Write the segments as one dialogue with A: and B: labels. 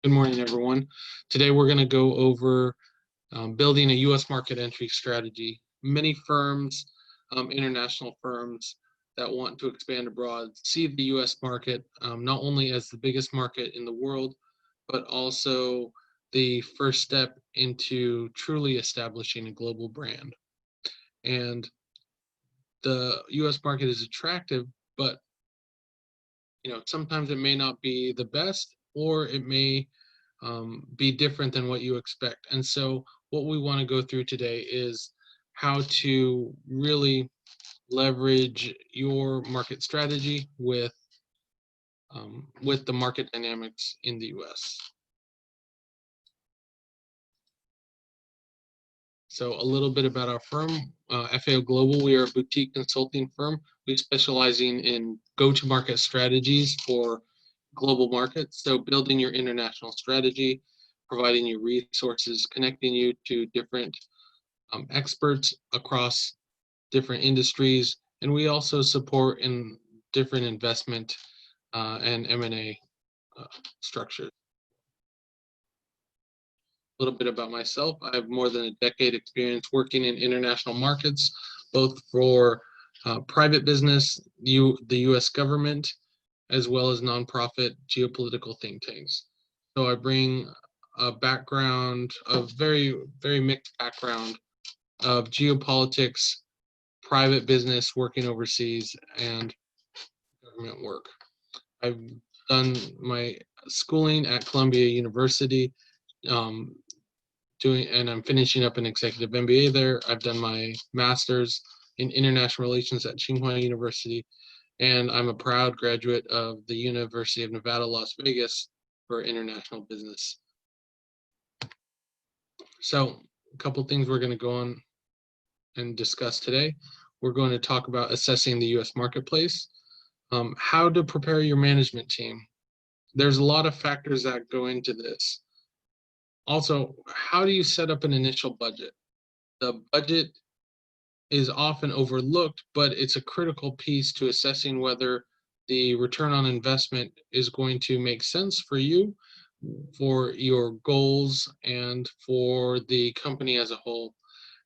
A: Good morning, everyone. Today we're going to go over building a U.S. market entry strategy. Many firms, international firms that want to expand abroad, see the U.S. market not only as the biggest market in the world, but also the first step into truly establishing a global brand. And the U.S. market is attractive, but sometimes it may not be the best, or it may be different than what you expect. And so what we want to go through today is how to really leverage your market strategy with the market dynamics in the US. So a little bit about our firm, FAO Global. We are a boutique consulting firm. We specializing in go-to-market strategies for global markets. So building your international strategy, providing you resources, connecting you to different experts across different industries, and we also support in different investment and M&A structures. A little bit about myself. I have more than a decade experience working in international markets, both for private business, the US government, as well as nonprofit geopolitical think tanks. So I bring a background of very mixed background of geopolitics, private business, working overseas, and government work. I've done my schooling at Columbia University, um, and I'm finishing up an executive MBA there. I've done my master's in international relations at Tsinghua University, and I'm a proud graduate of the University of Nevada, Las Vegas for international business. So a couple things we're going to go on and discuss today. We're going to talk about assessing the US marketplace, how to prepare your management team. There's a lot of factors that go into this. Also, how do you set up an initial budget? The budget is often overlooked, but it's a critical piece to assessing whether the return on investment is going to make sense for you, for your goals, and for the company as a whole.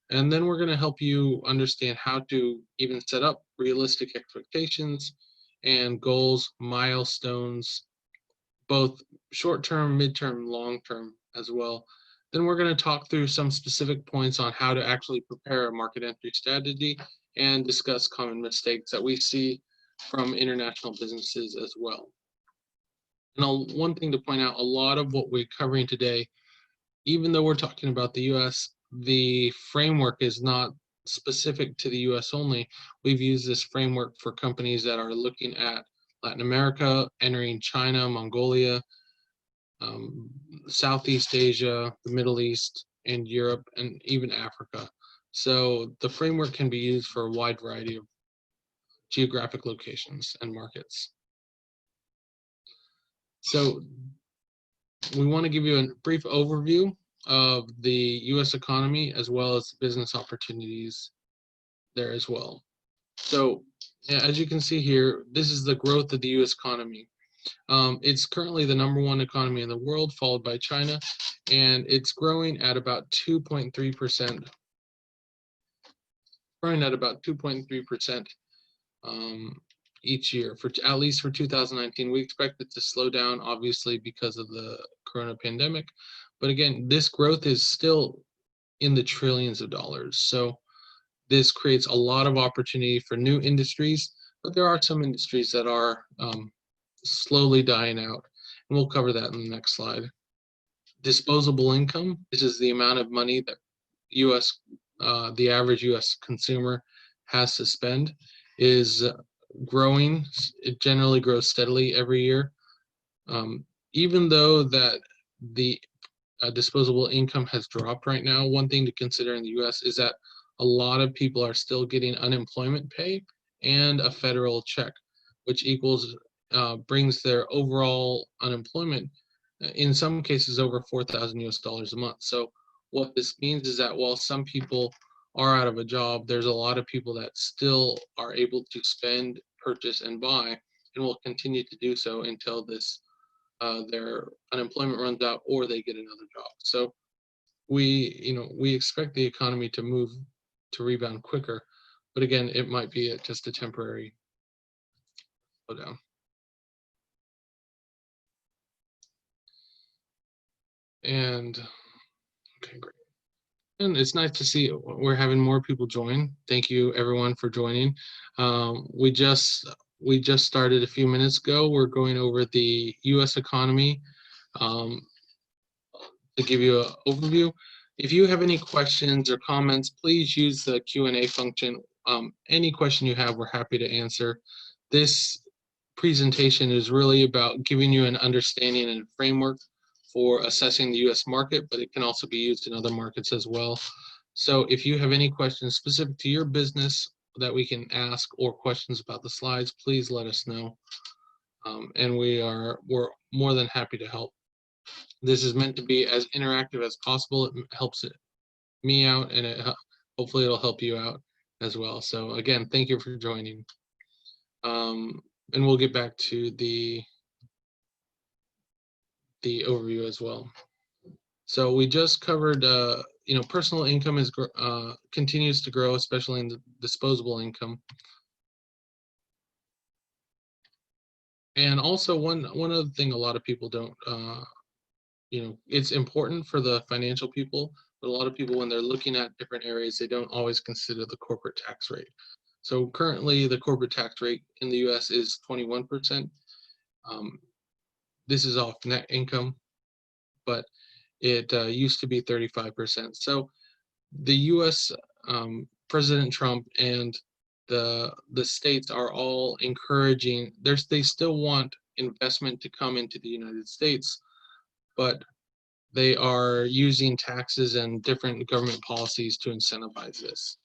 A: And then we're going to help you understand how to even set up realistic expectations and goals, milestones, both short-term, mid-term, long-term as well. Then we're going to talk through some specific points on how to actually prepare a market entry strategy and discuss common mistakes that we see from international businesses as well. And one thing to point out, a lot of what we're covering today, even though we're talking about the US, the framework is not specific to the US only. We've used this framework for companies that are looking at Latin America, entering China, Mongolia, Southeast Asia, the Middle East, and Europe, and even Africa. So the framework can be used for a wide variety of geographic locations and markets. So we want to give you a brief overview of the US economy as well as business opportunities there as well. So as you can see here, this is the growth of the US economy. It's currently the #1 economy in the world, followed by China, and it's growing at about 2.3%. Growing at about 2.3% each year, for at least for 2019. We expect it to slow down, obviously, because of the corona pandemic. But again, this growth is still in the trillions of dollars. So this creates a lot of opportunity for new industries, but there are some industries that are slowly dying out, and we'll cover that in the next slide. Disposable income, this is the amount of money that the average US consumer has to spend, is growing. It generally grows steadily every year. Even though that the disposable income has dropped right now, one thing to consider in the US is that a lot of people are still getting unemployment pay and a federal check, which brings their overall unemployment, in some cases, over 4,000 US dollars a month. So what this means is that while some people are out of a job, there's a lot of people that still are able to spend, purchase, and buy, and will continue to do so until this their unemployment runs out or they get another job. So we expect the economy to rebound quicker, but again, it might be just a temporary slowdown. And okay, great. And it's nice to see we're having more people join. Thank you everyone for joining. We just started a few minutes ago. We're going over the U.S. economy. Um, to give you an overview. If you have any questions or comments, please use the Q&A function. Any question you have, we're happy to answer. This presentation is really about giving you an understanding and framework for assessing the U.S. market, but it can also be used in other markets as well. So if you have any questions specific to your business that we can ask, or questions about the slides, please let us know. And we're more than happy to help. This is meant to be as interactive as possible. It helps me out, and hopefully it'll help you out as well. So again, thank you for joining. And we'll get back to the overview as well. So we just covered, personal income continues to grow, especially in the disposable income. And also one other thing a lot of people don't, it's important for the financial people, but a lot of people, when they're looking at different areas, they don't always consider the corporate tax rate. So currently the corporate tax rate in the US is 21%. This is off net income, but it used to be 35%. So the US, President Trump and the states are all encouraging, they still want investment to come into the United States, but they are using taxes and different government policies to incentivize this.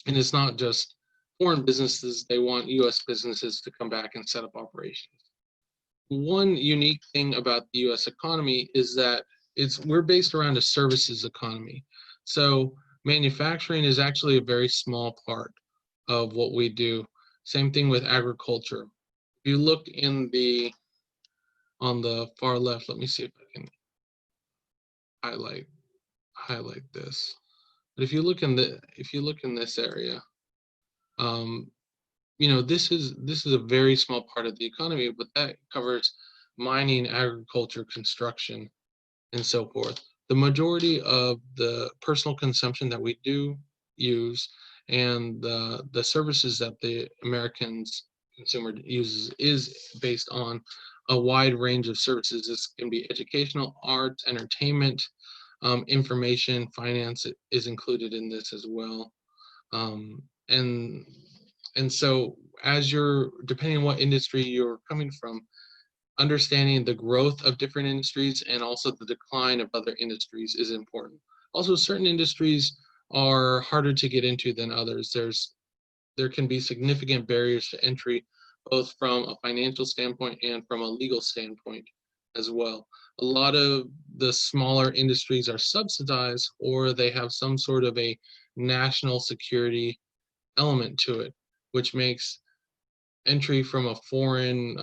A: And it's not just foreign businesses, they want US businesses to come back and set up operations. One unique thing about the US economy is that we're based around a services economy. So manufacturing is actually a very small part of what we do. Same thing with agriculture. If you look on the far left, let me see if I can highlight this. But if you look in this area, this is a very small part of the economy, but that covers mining, agriculture, construction, and so forth. The majority of the personal consumption that we do use and the services that the Americans consumer uses is based on a wide range of services. This can be educational, arts, entertainment, information, finance is included in this as well. And so depending on what industry you're coming from, understanding the growth of different industries and also the decline of other industries is important. Also, certain industries are harder to get into than others. There can be significant barriers to entry, both from a financial standpoint and from a legal standpoint as well. A lot of the smaller industries are subsidized, or they have some sort of a national security element to it, which makes entry from a foreign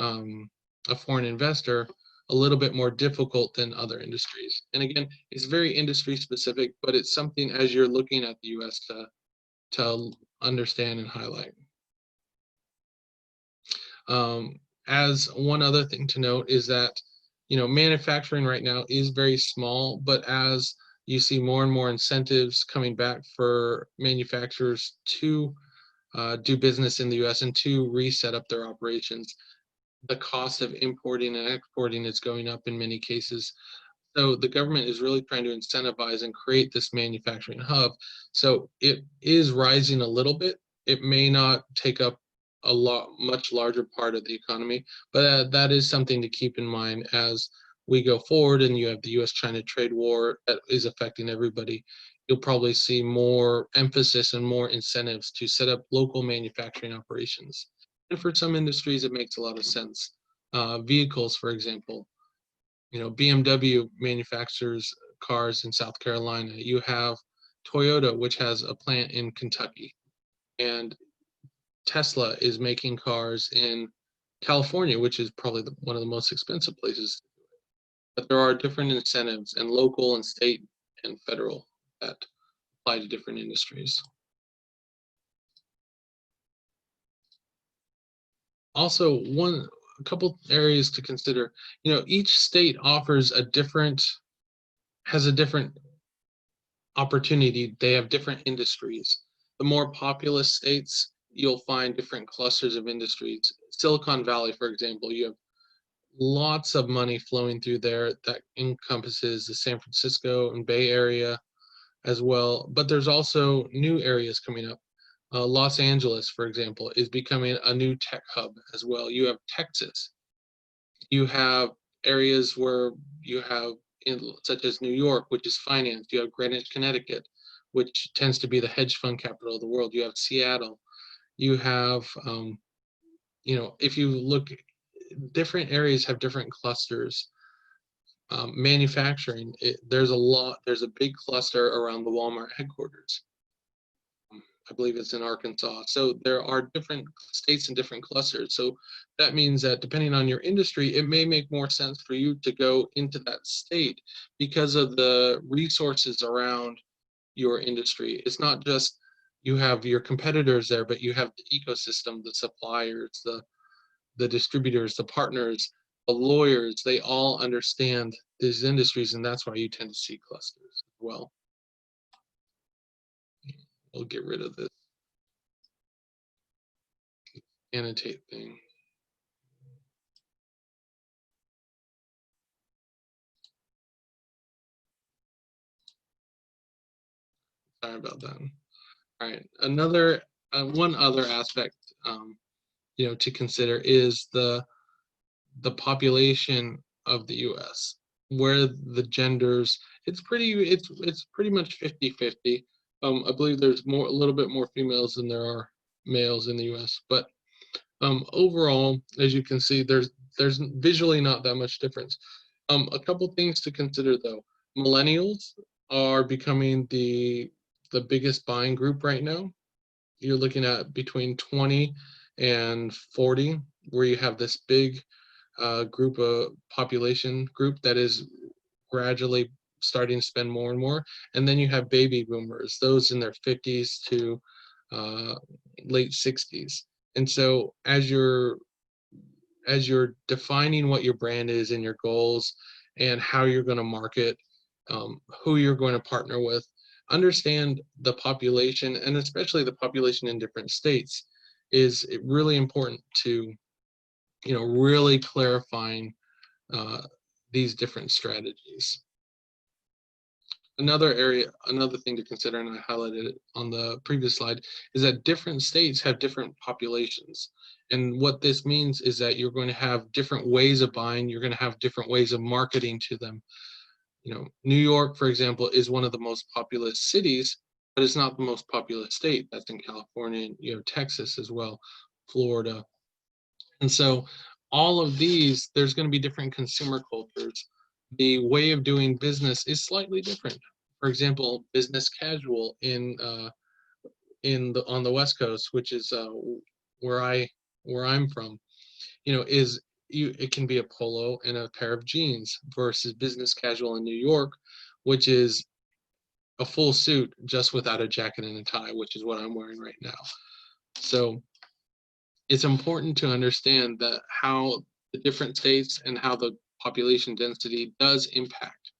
A: investor a little bit more difficult than other industries. And again, it's very industry specific, but it's something as you're looking at the US to understand and highlight. As one other thing to note is that, manufacturing right now is very small, but as you see more and more incentives coming back for manufacturers to do business in the US and to reset up their operations, the cost of importing and exporting is going up in many cases. So the government is really trying to incentivize and create this manufacturing hub. So it is rising a little bit. It may not take up much larger part of the economy, but that is something to keep in mind as we go forward. And you have the US-China trade war that is affecting everybody. You'll probably see more emphasis and more incentives to set up local manufacturing operations. And for some industries, it makes a lot of sense. Vehicles, for example, BMW manufactures cars in South Carolina. You have Toyota, which has a plant in Kentucky, and Tesla is making cars in California, which is probably one of the most expensive places, but there are different incentives and local and state and federal that apply to different industries. Also, a couple areas to consider. Each state has a different opportunity. They have different industries. The more populous states, you'll find different clusters of industries. Silicon Valley, for example, you have lots of money flowing through there that encompasses the San Francisco and Bay Area as well. But there's also new areas coming up. Los Angeles, for example, is becoming a new tech hub as well. You have Texas. You have areas where you have, such as New York, which is finance. You have Greenwich, Connecticut, which tends to be the hedge fund capital of the world. You have Seattle. You have, if you look, different areas have different clusters. Manufacturing, there's a big cluster around the Walmart headquarters. I believe it's in Arkansas. So there are different states and different clusters. So that means that depending on your industry, it may make more sense for you to go into that state because of the resources around your industry. It's not just you have your competitors there, but you have the ecosystem, the suppliers, the distributors, the partners, the lawyers. They all understand these industries, and that's why you tend to see clusters as well. We'll get rid of this annotate thing. Sorry about that. All right, one other aspect, to consider is the population of the U.S., where the genders, it's pretty much 50-50. I believe there's a little bit more females than there are males in the U.S., but overall, as you can see, there's visually not that much difference. A couple things to consider though. Millennials are becoming the biggest buying group right now. You're looking at between 20 and 40, where you have this big population group that is gradually starting to spend more and more. And then you have baby boomers, those in their 50s to late 60s. And so as you're defining what your brand is and your goals and how you're going to market, who you're going to partner with, understand the population, and especially the population in different states is really important to, really clarifying these different strategies. Another thing to consider, and I highlighted it on the previous slide, is that different states have different populations. And what this means is that you're going to have different ways of buying, you're going to have different ways of marketing to them. New York, for example, is one of the most populous cities, but it's not the most populous state. That's in California, and Texas as well, Florida. And so all of these, there's going to be different consumer cultures. The way of doing business is slightly different. For example, business casual on the West Coast, which is where I'm from, it can be a polo and a pair of jeans, versus business casual in New York, which is a full suit just without a jacket and a tie, which is what I'm wearing right now. So it's important to understand that how the different states and how the population density does impact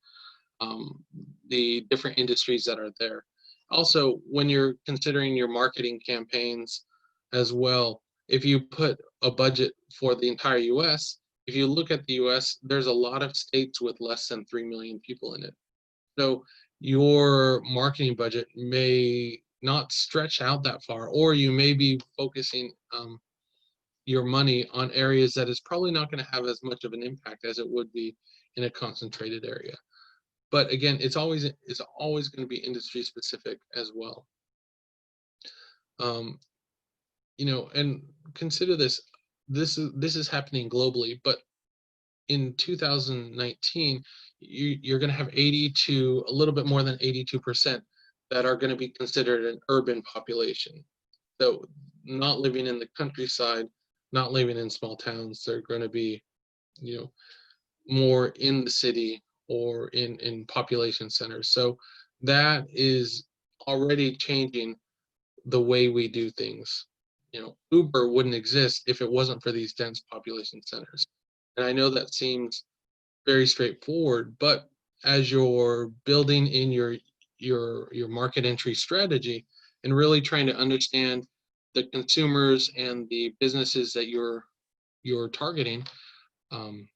A: the different industries that are there. Also, when you're considering your marketing campaigns as well, if you put a budget for the entire US, if you look at the US, there's a lot of states with less than 3 million people in it. So your marketing budget may not stretch out that far, or you may be focusing your money on areas that is probably not going to have as much of an impact as it would be in a concentrated area. But again, it's always going to be industry specific as well. And consider this. This is happening globally, but in 2019, you're going to have 80 to a little bit more than 82% that are going to be considered an urban population. So not living in the countryside, not living in small towns. They're going to be, you know, more in the city or in population centers. So that is already changing the way we do things. You know, Uber wouldn't exist if it wasn't for these dense population centers. And I know that seems very straightforward, but as you're building in your market entry strategy and really trying to understand the consumers and the businesses that you're targeting, um,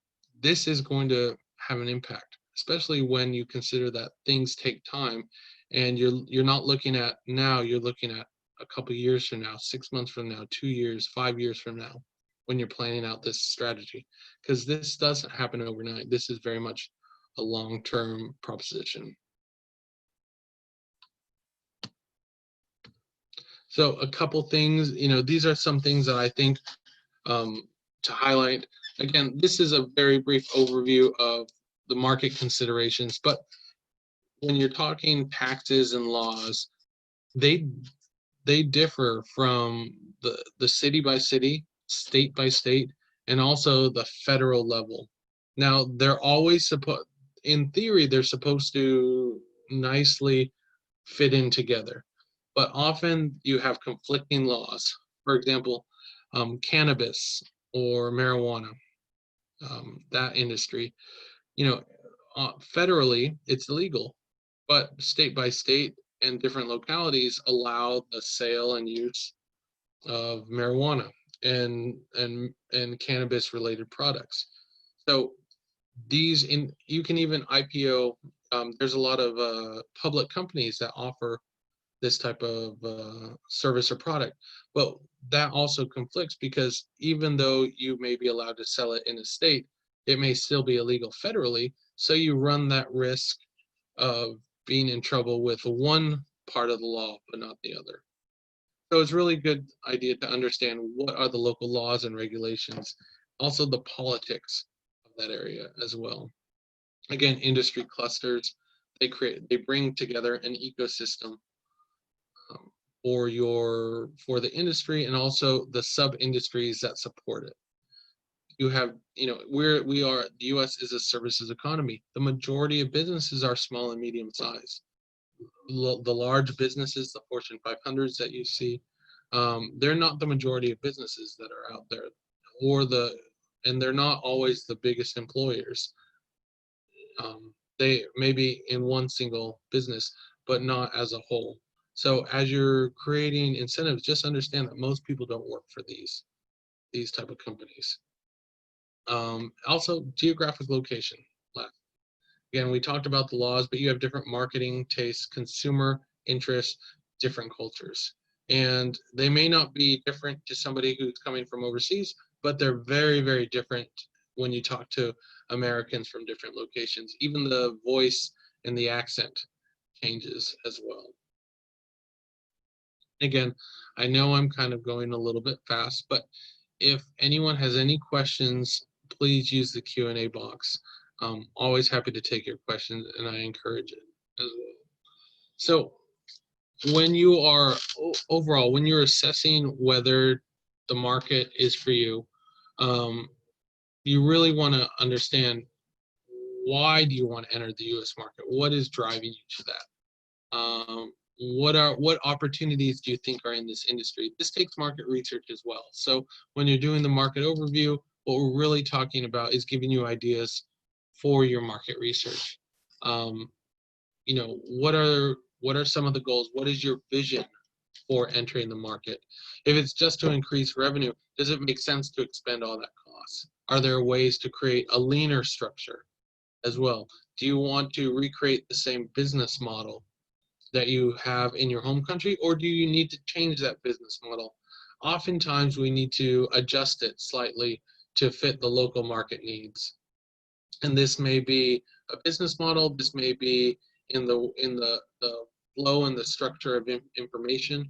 A: this is going to have an impact, especially when you consider that things take time, and you're not looking at now, you're looking at a couple years from now, 6 months from now, 2 years, 5 years from now, when you're planning out this strategy, because this doesn't happen overnight. This is very much a long-term proposition. So a couple things, you know, these are some things that I think to highlight. Again, this is a very brief overview of the market considerations, but when you're talking taxes and laws, they they differ from the city by city, state by state, and also the federal level. Now, they're always supposed, in theory, they're supposed to nicely fit in together, but often you have conflicting laws. For example, cannabis or marijuana, that industry, you know, federally it's illegal, but state by state and different localities allow the sale and use of marijuana and cannabis related products. So these, in you can even IPO. There's a lot of public companies that offer this type of service or product, but that also conflicts because even though you may be allowed to sell it in a state, it may still be illegal federally. So you run that risk of being in trouble with one part of the law but not the other. So it's really good idea to understand what are the local laws and regulations, also the politics of that area as well. Again, industry clusters, they bring together an ecosystem um, for the industry and also the sub industries that support it. You have, you know, the US is a services economy. The majority of businesses are small and medium size. The large businesses, the Fortune 500s that you see, they're not the majority of businesses that are out there, or and they're not always the biggest employers. They may be in one single business, but not as a whole. So as you're creating incentives, just understand that most people don't work for these type of companies. Also, geographic location. Again, we talked about the laws, but you have different marketing tastes, consumer interests, different cultures. And they may not be different to somebody who's coming from overseas, but they're very, very different when you talk to Americans from different locations. Even the voice and the accent changes as well. Again, I know I'm kind of going a little bit fast, but if anyone has any questions, please use the Q&A box. Always happy to take your questions, and I encourage it as well. So when you are overall, when you're assessing whether the market is for you, you really want to understand, why do you want to enter the US market? What is driving you to that? What opportunities do you think are in this industry? This takes market research as well. So when you're doing the market overview, what we're really talking about is giving you ideas for your market research. You know, what are some of the goals? What is your vision for entering the market? If it's just to increase revenue, does it make sense to expend all that cost? Are there ways to create a leaner structure as well? Do you want to recreate the same business model that you have in your home country, or do you need to change that business model? Oftentimes we need to adjust it slightly to fit the local market needs. And this may be a business model, this may be in the flow and the structure of information.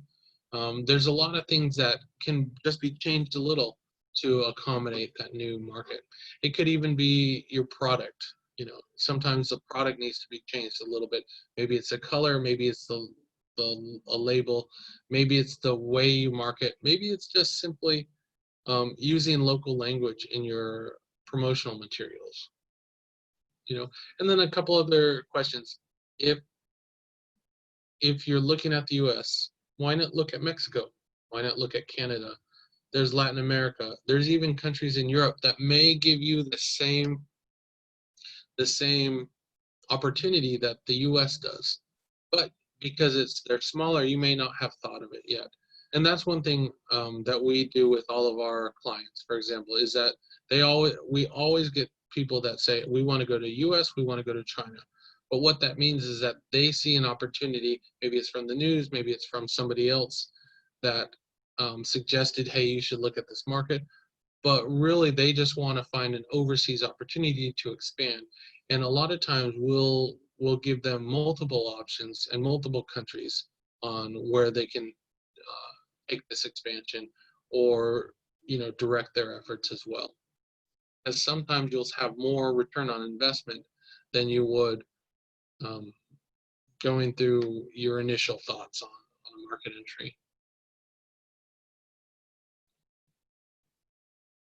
A: There's a lot of things that can just be changed a little to accommodate that new market. It could even be your product. You know, sometimes the product needs to be changed a little bit. Maybe it's a color, maybe it's a label, maybe it's the way you market, maybe it's just simply using local language in your promotional materials. And then a couple other questions. If you're looking at the US, why not look at Mexico? Why not look at Canada? There's Latin America. There's even countries in Europe that may give you the same opportunity that the US does. But because they're smaller, you may not have thought of it yet. And that's one thing that we do with all of our clients, for example, is that we always get people that say, we want to go to US, we want to go to China. But what that means is that they see an opportunity, maybe it's from the news, maybe it's from somebody else that suggested, hey, you should look at this market. But really, they just want to find an overseas opportunity to expand. And a lot of times we'll give them multiple options and multiple countries on where they can take this expansion or direct their efforts as well. As sometimes you'll have more return on investment than you would going through your initial thoughts on a market entry.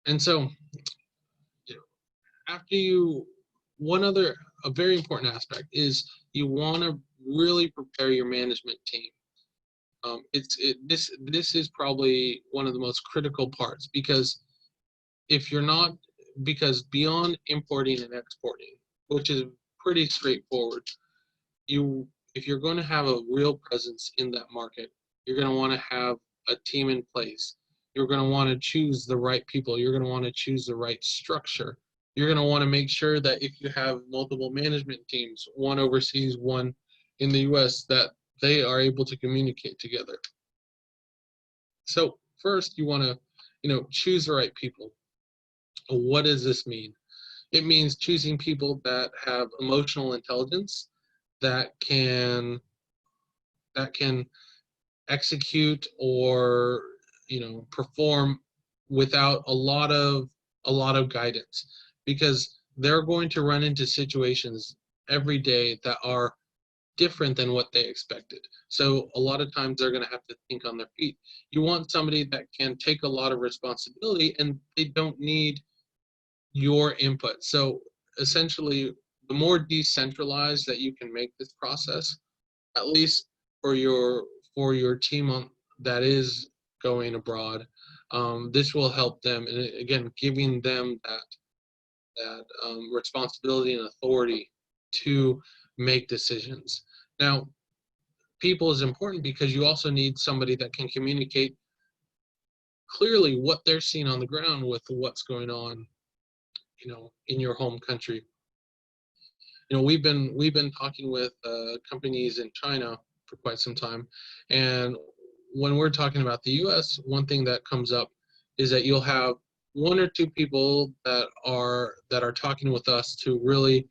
A: And so a very important aspect is you want to really prepare your management team. This is probably one of the most critical parts, because beyond importing and exporting, which is pretty straightforward, if you're going to have a real presence in that market, you're going to want to have a team in place. You're going to want to choose the right people. You're going to want to choose the right structure. You're going to want to make sure that if you have multiple management teams, one overseas, one in the US, that they are able to communicate together. So first, you want to choose the right people. What does this mean? It means choosing people that have emotional intelligence, that can execute or perform without a lot of guidance, because they're going to run into situations every day that are different than what they expected. So a lot of times they're going to have to think on their feet. You want somebody that can take a lot of responsibility and they don't need your input. So essentially, the more decentralized that you can make this process, at least for your team that is going abroad, this will help them. And again, giving them that responsibility and authority to make decisions. Now, people is important because you also need somebody that can communicate clearly what they're seeing on the ground with what's going on, in your home country. We've been talking with companies in China for quite some time, and when we're talking about the U.S., one thing that comes up is that you'll have one or two people that are talking with us to really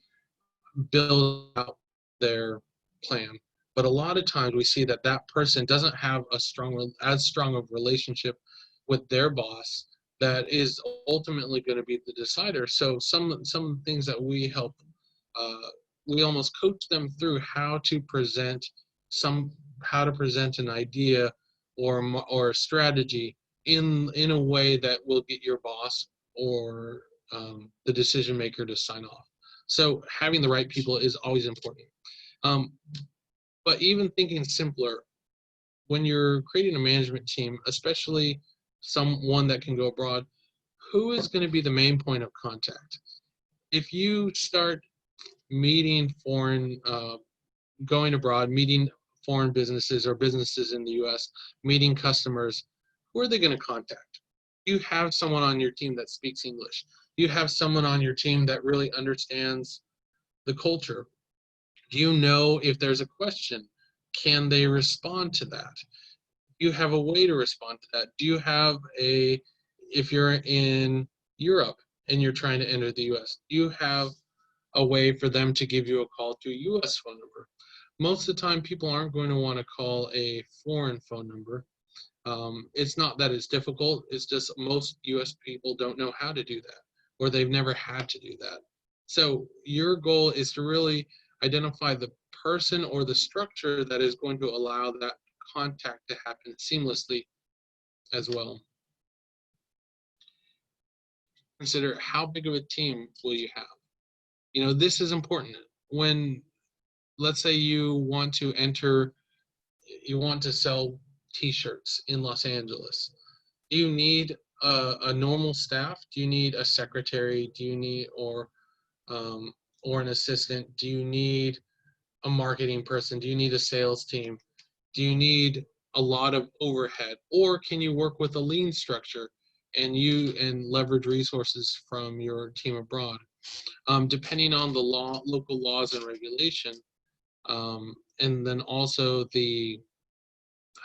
A: build out their plan. But a lot of times we see that person doesn't have as strong of relationship with their boss that is ultimately going to be the decider. So some things that we help, we almost coach them through how to present an idea or a strategy in a way that will get your boss or the decision maker to sign off. So having the right people is always important. But even thinking simpler, when you're creating a management team, especially someone that can go abroad, who is going to be the main point of contact? If you start meeting going abroad, meeting foreign businesses or businesses in the US, meeting customers, who are they going to contact? You have someone on your team that speaks English. You have someone on your team that really understands the culture. Do you know if there's a question? Can they respond to that? Do you have a way to respond to that? Do you have if you're in Europe and you're trying to enter the US, do you have a way for them to give you a call to a US phone number? Most of the time, people aren't going to want to call a foreign phone number. It's not that it's difficult, it's just most US people don't know how to do that, or they've never had to do that. So your goal is to really identify the person or the structure that is going to allow that contact to happen seamlessly as well. consider how big of a team will you have. This is important. When, let's say you want to sell t-shirts in Los Angeles. Do you need a normal staff? Do you need a secretary? Do you need or an assistant? Do you need a marketing person? Do you need a sales team? Do you need a lot of overhead? Or can you work with a lean structure and leverage resources from your team abroad? Depending on the local laws and regulation, and then also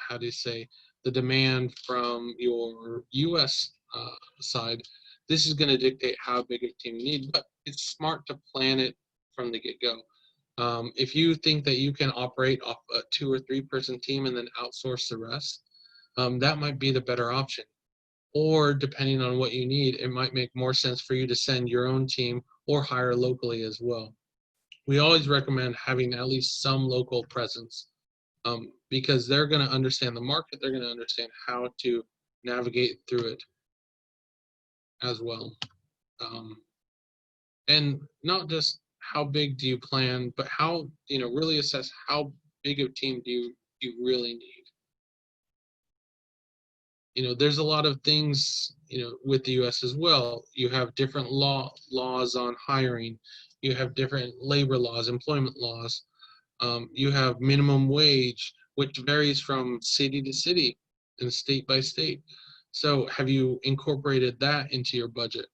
A: how do you say, the demand from your U.S. Side, this is going to dictate how big a team you need, but it's smart to plan it from the get-go. If you think that you can operate off a 2 or 3 person team and then outsource the rest, that might be the better option. Or depending on what you need, it might make more sense for you to send your own team or hire locally as well. We always recommend having at least some local presence, because they're going to understand the market, they're going to understand how to navigate through it as well. And not just how big do you plan, but how, really assess how big of a team do you really need. There's a lot of things, with the US as well. You have different laws on hiring. You have different labor laws, employment laws. You have minimum wage, which varies from city to city and state by state. So have you incorporated that into your budget?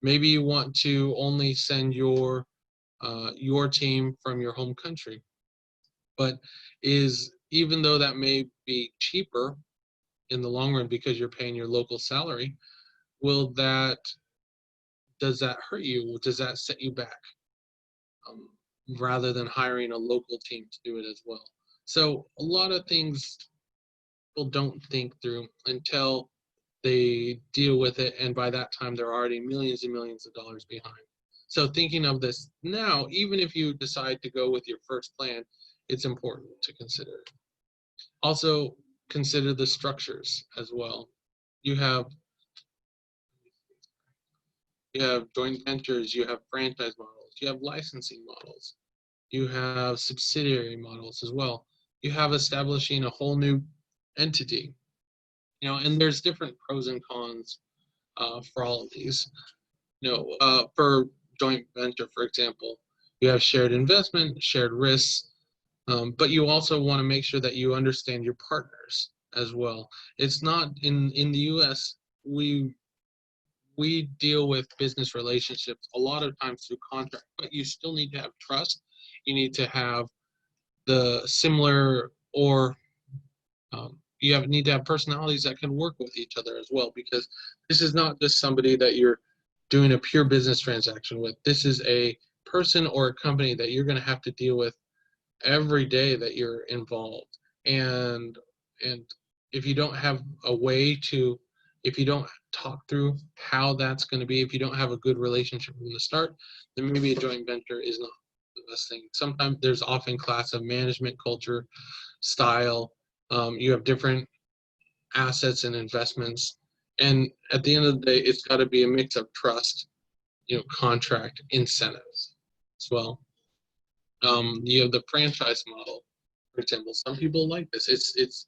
A: Maybe you want to only send your team from your home country, but even though that may be cheaper in the long run because you're paying your local salary, does that hurt you? Does that set you back? Rather than hiring a local team to do it as well. So a lot of things people don't think through until they deal with it, and by that time they're already millions and millions of dollars behind. So thinking of this now, even if you decide to go with your first plan, it's important to consider. Also, consider the structures as well. You have joint ventures, you have franchise models, you have licensing models, you have subsidiary models as well. You have establishing a whole new entity, and there's different pros and cons for all of these. For joint venture, for example, you have shared investment, shared risks, but you also want to make sure that you understand your partners as well. It's not in the U.S. We deal with business relationships a lot of times through contract, but you still need to have trust. You need to have the similar or need to have personalities that can work with each other as well, because this is not just somebody that you're doing a pure business transaction with. This is a person or a company that you're going to have to deal with every day that you're involved. And if you don't have a way to, if you don't talk through how that's going to be, if you don't have a good relationship from the start, then maybe a joint venture is not the best thing. Sometimes there's often class of management, culture, style. You have different assets and investments. And at the end of the day, it's got to be a mix of trust, contract, incentives as well. You have the franchise model, for example. Some people like this. It's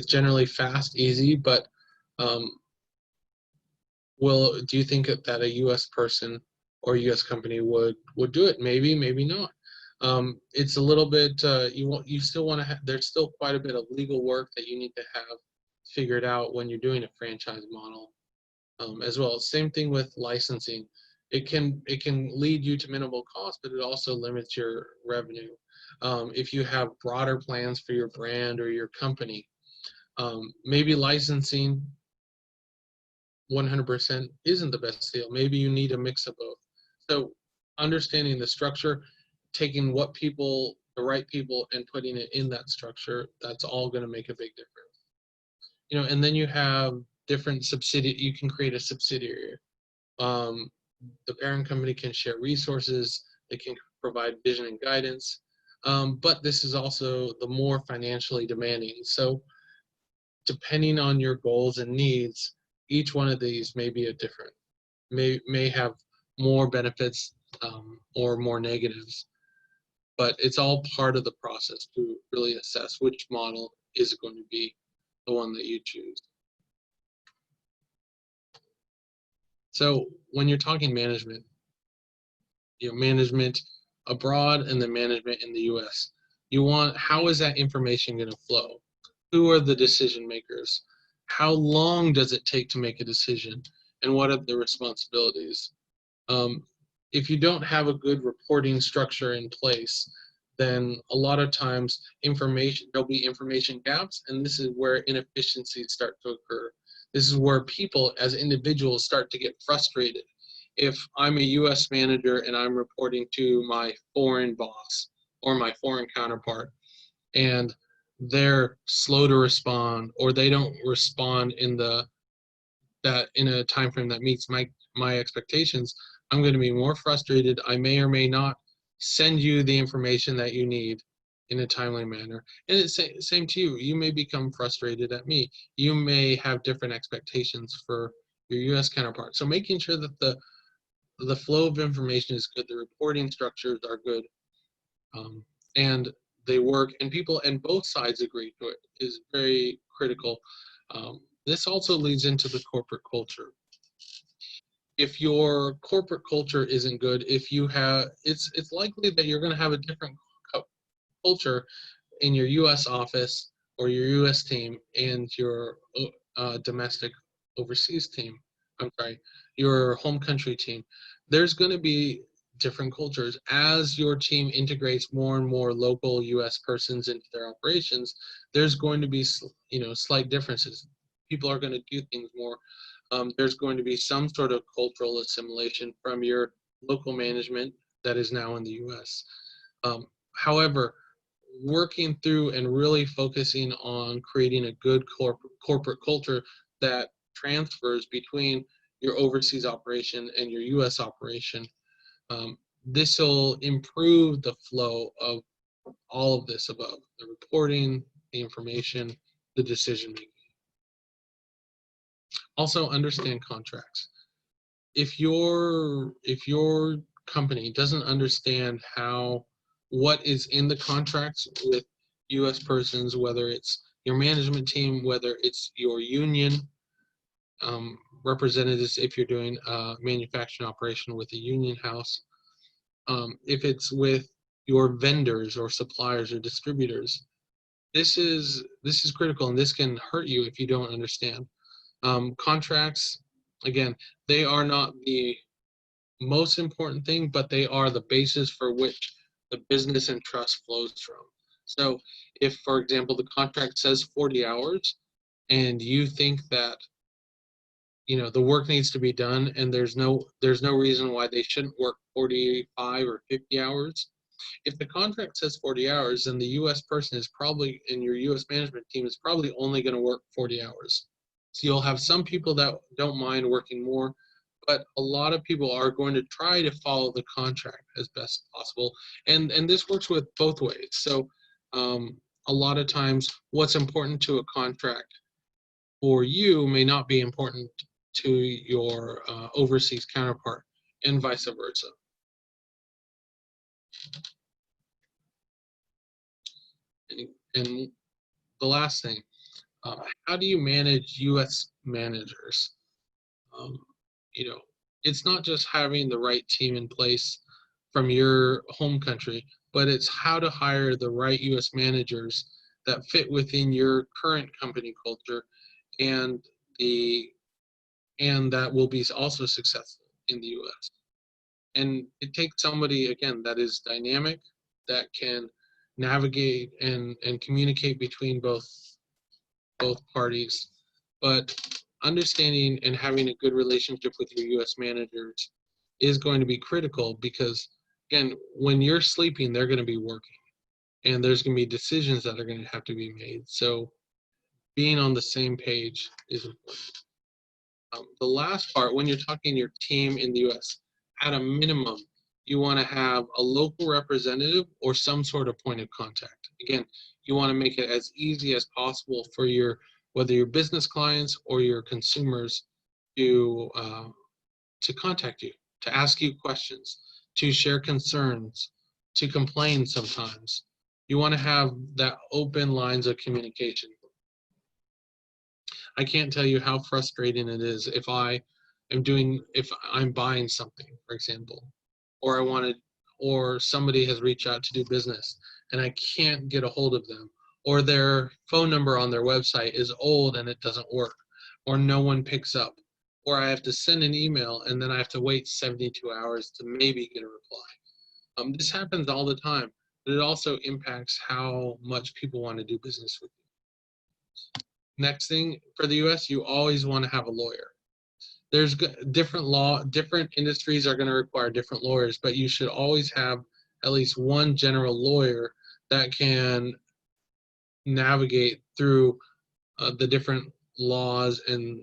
A: generally fast, easy, but do you think that a U.S. person or a U.S. company would do it? Maybe, maybe not. It's a little bit, you still want to have, there's still quite a bit of legal work that you need to have figured out when you're doing a franchise model as well. Same thing with licensing. It can lead you to minimal cost, but it also limits your revenue. If you have broader plans for your brand or your company, maybe licensing 100% isn't the best deal. Maybe you need a mix of both. So understanding the structure, taking the right people and putting it in that structure, that's all going to make a big difference. And then you have different you can create a subsidiary. The parent company can share resources, they can provide vision and guidance, but this is also the more financially demanding. So depending on your goals and needs, each one of these may be a different may have more benefits or more negatives, but it's all part of the process to really assess which model is going to be the one that you choose. So when you're talking management, management abroad and then management in the US, how is that information going to flow? Who are the decision makers? How long does it take to make a decision? And what are the responsibilities? Um, if you don't have a good reporting structure in place, then a lot of times there'll be information gaps, and this is where inefficiencies start to occur. This is where people as individuals start to get frustrated. If I'm a US manager and I'm reporting to my foreign boss or my foreign counterpart, and they're slow to respond, or they don't respond in a time frame that meets my expectations, I'm going to be more frustrated. I may or may not send you the information that you need in a timely manner. And it's same to you. You may become frustrated at me. You may have different expectations for your US counterpart. So making sure that the flow of information is good, the reporting structures are good, and they work, and people and both sides agree to it is very critical. This also leads into the corporate culture. If your corporate culture isn't good, if you have, it's likely that you're going to have a different culture in your U.S. office or your U.S. team and your domestic overseas team. I'm sorry, your home country team. There's going to be different cultures as your team integrates more and more local U.S. persons into their operations. There's going to be slight differences. People are going to do things more. There's going to be some sort of cultural assimilation from your local management that is now in the U.S. However, working through and really focusing on creating a good corporate culture that transfers between your overseas operation and your U.S. operation, this will improve the flow of all of this above: the reporting, the information, the decision making. Also, understand contracts. If your company doesn't understand what is in the contracts with U.S. persons, whether it's your management team, whether it's your union representatives, if you're doing a manufacturing operation with a union house, if it's with your vendors or suppliers or distributors, this is critical, and this can hurt you if you don't understand. Contracts, again, they are not the most important thing, but they are the basis for which the business and trust flows from. So if, for example, the contract says 40 hours and you think that the work needs to be done and there's no reason why they shouldn't work 45 or 50 hours. If the contract says 40 hours, then the US person is probably, in your US management team, is probably only going to work 40 hours. So you'll have some people that don't mind working more, but a lot of people are going to try to follow the contract as best possible. And this works with both ways. So a lot of times what's important to a contract for you may not be important to your overseas counterpart, and vice versa. And the last thing, how do you manage U.S. managers? Um, you know, it's not just having the right team in place from your home country, but it's how to hire the right U.S. managers that fit within your current company culture, and the and that will be also successful in the U.S. And it takes somebody, again, that is dynamic, that can navigate and communicate between both parties. But understanding and having a good relationship with your U.S. managers is going to be critical, because, again, when you're sleeping, they're going to be working, and there's going to be decisions that are going to have to be made. So being on the same page is important. The last part, when you're talking your team in the U.S., at a minimum, you want to have a local representative or some sort of point of contact. Again, you want to make it as easy as possible for whether your business clients or your consumers to to contact you, to ask you questions, to share concerns, to complain sometimes. You want to have that open lines of communication. I can't tell you how frustrating it is if I'm buying something, for example, or I wanted, or somebody has reached out to do business and I can't get a hold of them, or their phone number on their website is old and it doesn't work, or no one picks up, or I have to send an email and then I have to wait 72 hours to maybe get a reply. This happens all the time, but it also impacts how much people want to do business with you. Next thing for the US, you always want to have a lawyer. There's different industries are going to require different lawyers, but you should always have at least one general lawyer that can navigate through the different laws and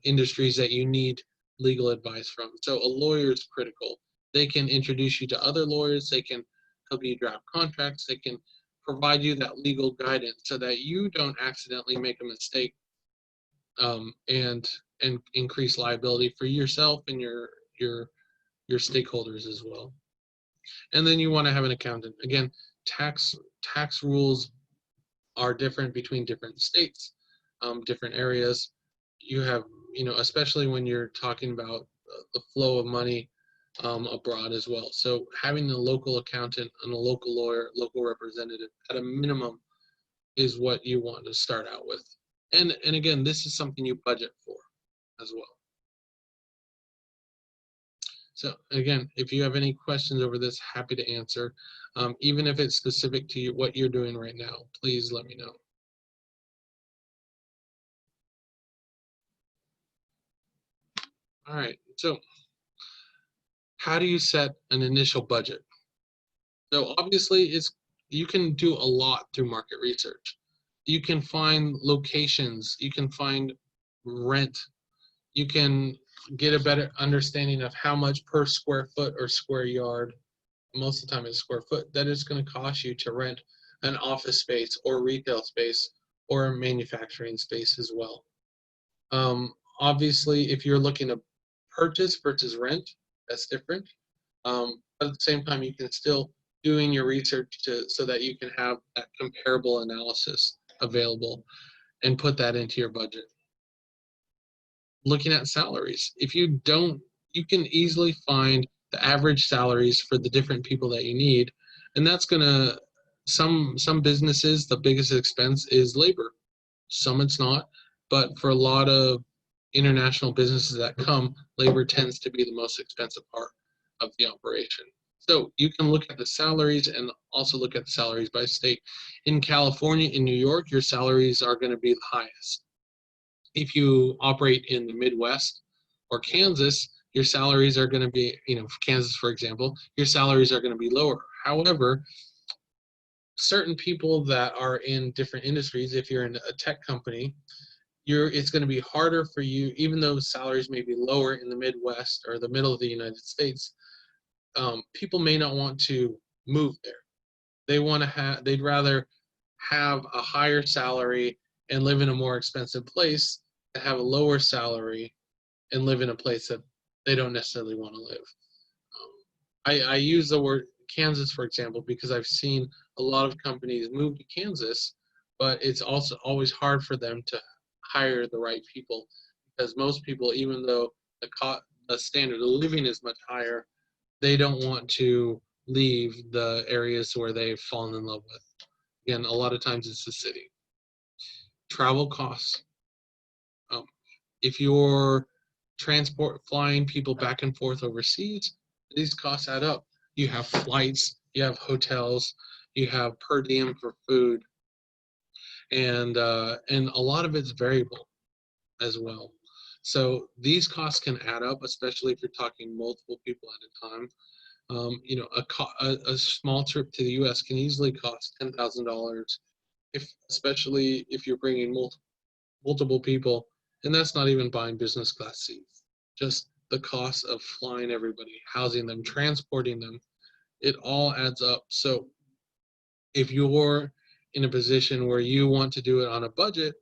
A: industries that you need legal advice from. So a lawyer is critical. They can introduce you to other lawyers. They can help you draft contracts. They can provide you that legal guidance so that you don't accidentally make a mistake and increase liability for yourself and your stakeholders as well. And then you want to have an accountant. Again, tax rules are different between different states, different areas. You have, especially when you're talking about the flow of money abroad as well. So having a local accountant and a local lawyer, local representative at a minimum is what you want to start out with. And again, this is something you budget for as well. So again, if you have any questions over this, happy to answer. Even if it's specific to you, what you're doing right now, please let me know. All right, so how do you set an initial budget? So obviously you can do a lot through market research. You can find locations, you can find rent, you can get a better understanding of how much per square foot or square yard, most of the time it's square foot, that it's going to cost you to rent an office space or retail space or a manufacturing space as well. Obviously, if you're looking to purchase versus rent, that's different. But at the same time, you can still doing your research so that you can have that comparable analysis available and put that into your budget. Looking at salaries. If you don't, you can easily find the average salaries for the different people that you need. And that's gonna, some businesses, the biggest expense is labor. Some it's not, but for a lot of international businesses that come, labor tends to be the most expensive part of the operation. So you can look at the salaries and also look at the salaries by state. In California, in New York, your salaries are going to be the highest. If you operate in the Midwest or Kansas, your salaries are going to be, Kansas, for example, your salaries are going to be lower. However, certain people that are in different industries, if you're in a tech company, it's going to be harder for you, even though salaries may be lower in the Midwest or the middle of the United States. People may not want to move there. They'd rather have a higher salary and live in a more expensive place than have a lower salary and live in a place that they don't necessarily want to live. I use the word Kansas, for example, because I've seen a lot of companies move to Kansas, but it's also always hard for them to hire the right people because most people, even though the standard of living is much higher, they don't want to leave the areas where they've fallen in love with. Again, a lot of times it's the city. Travel costs. If you're flying people back and forth overseas, these costs add up. You have flights, you have hotels, you have per diem for food, and a lot of it's variable as well. So these costs can add up, especially if you're talking multiple people at a time. A small trip to the U.S. can easily cost $10,000, especially if you're bringing multiple people, and that's not even buying business class seats. Just the cost of flying everybody, housing them, transporting them, it all adds up. So if you're in a position where you want to do it on a budget,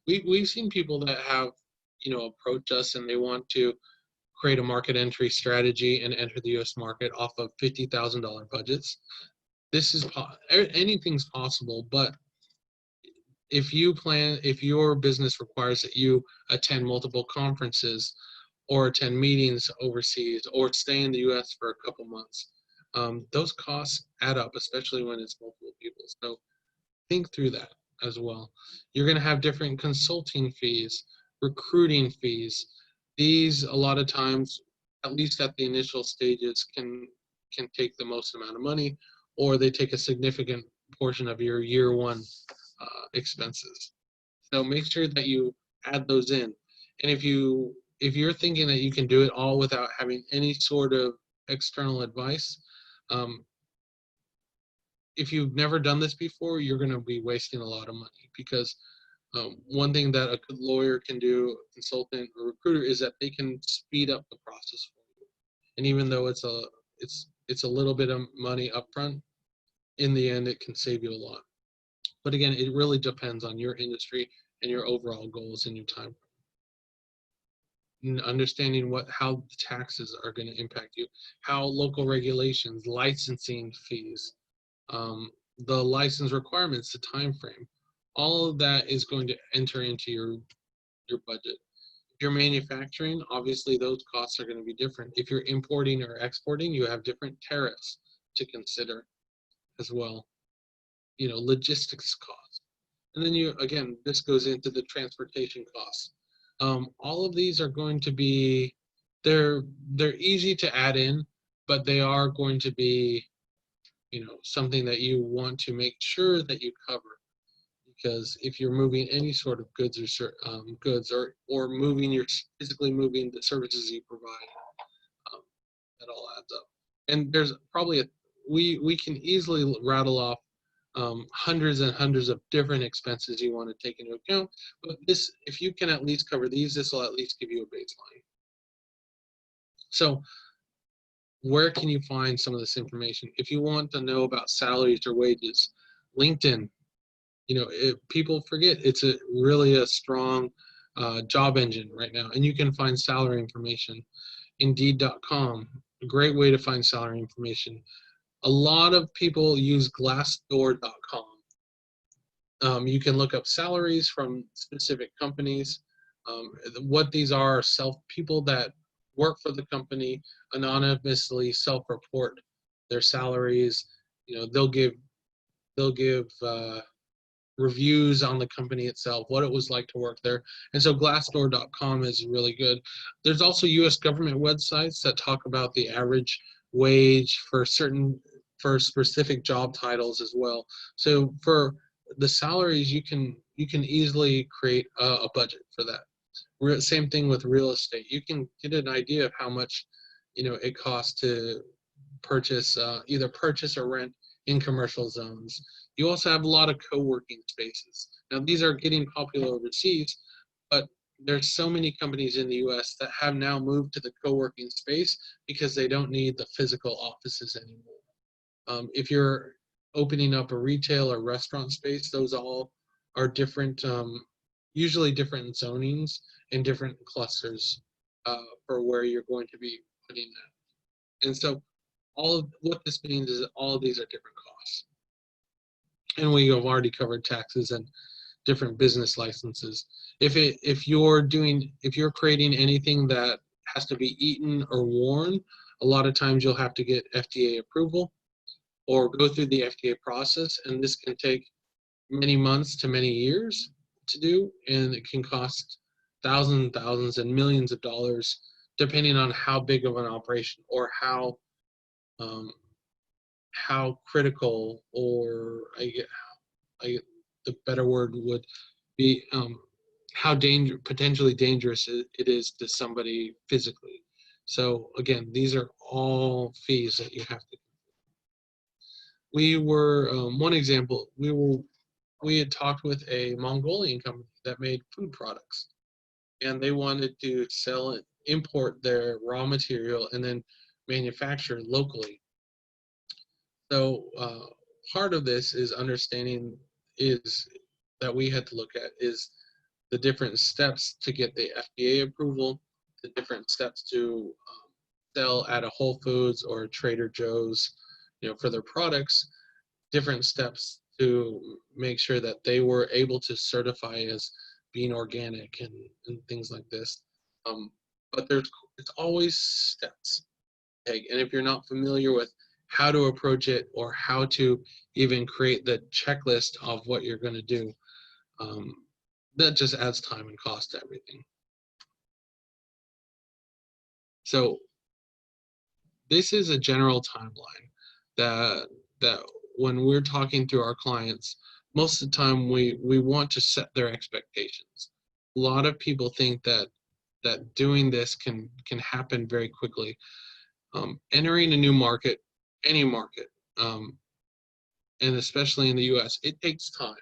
A: we've seen people that have, approach us and they want to create a market entry strategy and enter the US market off of $50,000 budgets. Anything's possible, but if your business requires that you attend multiple conferences or attend meetings overseas or stay in the US for a couple months, those costs add up, especially when it's multiple people. So think through that as well. You're going to have different consulting fees, recruiting fees. These, a lot of times, at least at the initial stages, can take the most amount of money, or they take a significant portion of your year one expenses. So make sure that you add those in. And if you're thinking that you can do it all without having any sort of external advice, if you've never done this before, you're going to be wasting a lot of money, because one thing that a good lawyer can do, a consultant or recruiter, is that they can speed up the process for you. And even though it's a little bit of money upfront, in the end, it can save you a lot. But again, it really depends on your industry and your overall goals and your time. And understanding how the taxes are going to impact you, how local regulations, licensing fees, the license requirements, the time frame, all of that is going to enter into your budget. If you're manufacturing, obviously those costs are going to be different. If you're importing or exporting, you have different tariffs to consider as well. Logistics costs. And then this goes into the transportation costs. All of these are going to be, they're easy to add in, but they are going to be, something that you want to make sure that you cover. Because if you're moving any sort of goods or physically moving the services you provide, that all adds up. And there's probably we can easily rattle off hundreds and hundreds of different expenses you want to take into account. But if you can at least cover these, this will at least give you a baseline. So where can you find some of this information? If you want to know about salaries or wages, LinkedIn, people forget it's really a strong job engine right now, and you can find salary information. Indeed.com, a great way to find salary information. A lot of people use Glassdoor.com. You can look up salaries from specific companies. What these are people that work for the company anonymously self-report their salaries. They'll give reviews on the company itself, what it was like to work there. And so Glassdoor.com is really good. There's also US government websites that talk about the average wage for specific job titles as well. So for the salaries, you can easily create a budget for that. Same thing with real estate. You can get an idea of how much it costs to either purchase or rent in commercial zones. You also have a lot of co-working spaces. Now, these are getting popular overseas, but there's so many companies in the US that have now moved to the co-working space because they don't need the physical offices anymore. If you're opening up a retail or restaurant space, those all are different, usually different zonings and different clusters for where you're going to be putting that. And so what this means is that all of these are different costs. And we have already covered taxes and different business licenses. If you're creating anything that has to be eaten or worn, a lot of times you'll have to get FDA approval or go through the FDA process, and this can take many months to many years to do, and it can cost thousands and thousands and millions of dollars, depending on how big of an operation or how critical, or the better word would be how potentially dangerous it is to somebody physically. So again, these are all fees that you have to. We were one example. We had talked with a Mongolian company that made food products, and they wanted to import their raw material and then manufacture locally. So part of this is understanding that we had to look at is the different steps to get the FDA approval, the different steps to sell at a Whole Foods or a Trader Joe's, for their products, different steps to make sure that they were able to certify as being organic and things like this. But it's always steps. Okay? And if you're not familiar with how to approach it or how to even create the checklist of what you're going to do, that just adds time and cost to everything. So this is a general timeline that when we're talking to our clients, most of the time we want to set their expectations. A lot of people think that doing this can happen very quickly. Entering a new market, any market, and especially in the US, it takes time.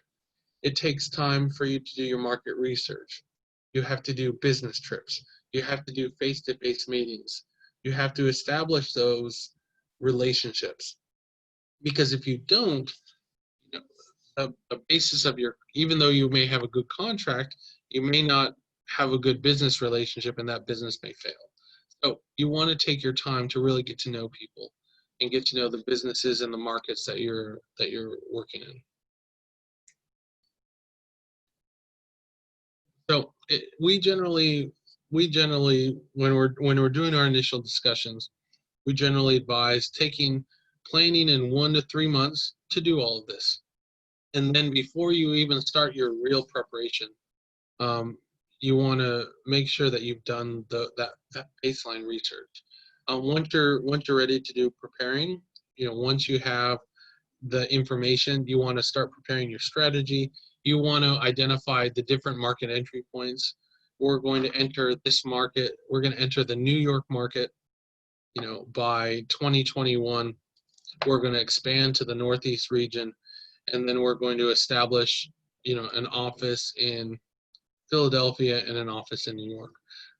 A: It takes time for you to do your market research. You have to do business trips. You have to do face-to-face meetings. You have to establish those relationships. Because if you don't, the basis of even though you may have a good contract, you may not have a good business relationship and that business may fail. So you want to take your time to really get to know people and get to know the businesses and the markets that you're working in. So we generally when we're doing our initial discussions, we generally advise planning in 1 to 3 months to do all of this. And then before you even start your real preparation, you want to make sure that you've done that baseline research. Once you're ready to do preparing, once you have the information, you want to start preparing your strategy. You want to identify the different market entry points. We're going to enter this market. We're going to enter the New York market. By 2021, we're going to expand to the Northeast region, and then we're going to establish, an office in Philadelphia and an office in New York.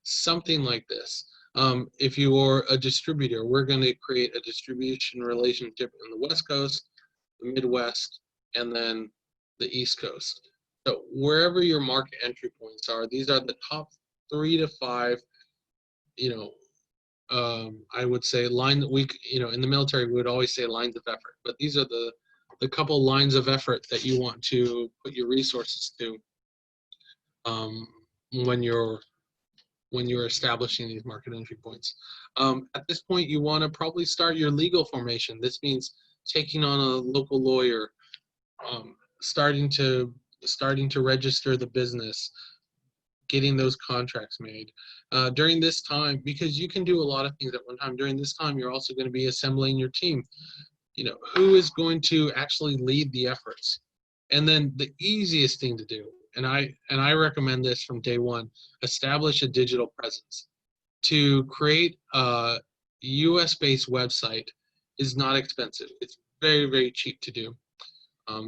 A: Something like this. If you are a distributor, we're going to create a distribution relationship in the West Coast, the Midwest, and then the East Coast. So wherever your market entry points are, these are the top 3 to 5, I would say in the military, we would always say lines of effort, but these are the couple lines of effort that you want to put your resources to when you're establishing these market entry points. At this point, you want to probably start your legal formation. This means taking on a local lawyer, starting to register the business, getting those contracts made. During this time, because you can do a lot of things at one time, during this time, you're also going to be assembling your team. Who is going to actually lead the efforts? And then the easiest thing to do, and I recommend this from day one, establish a digital presence. To create a US-based website is not expensive. It's very, very cheap to do.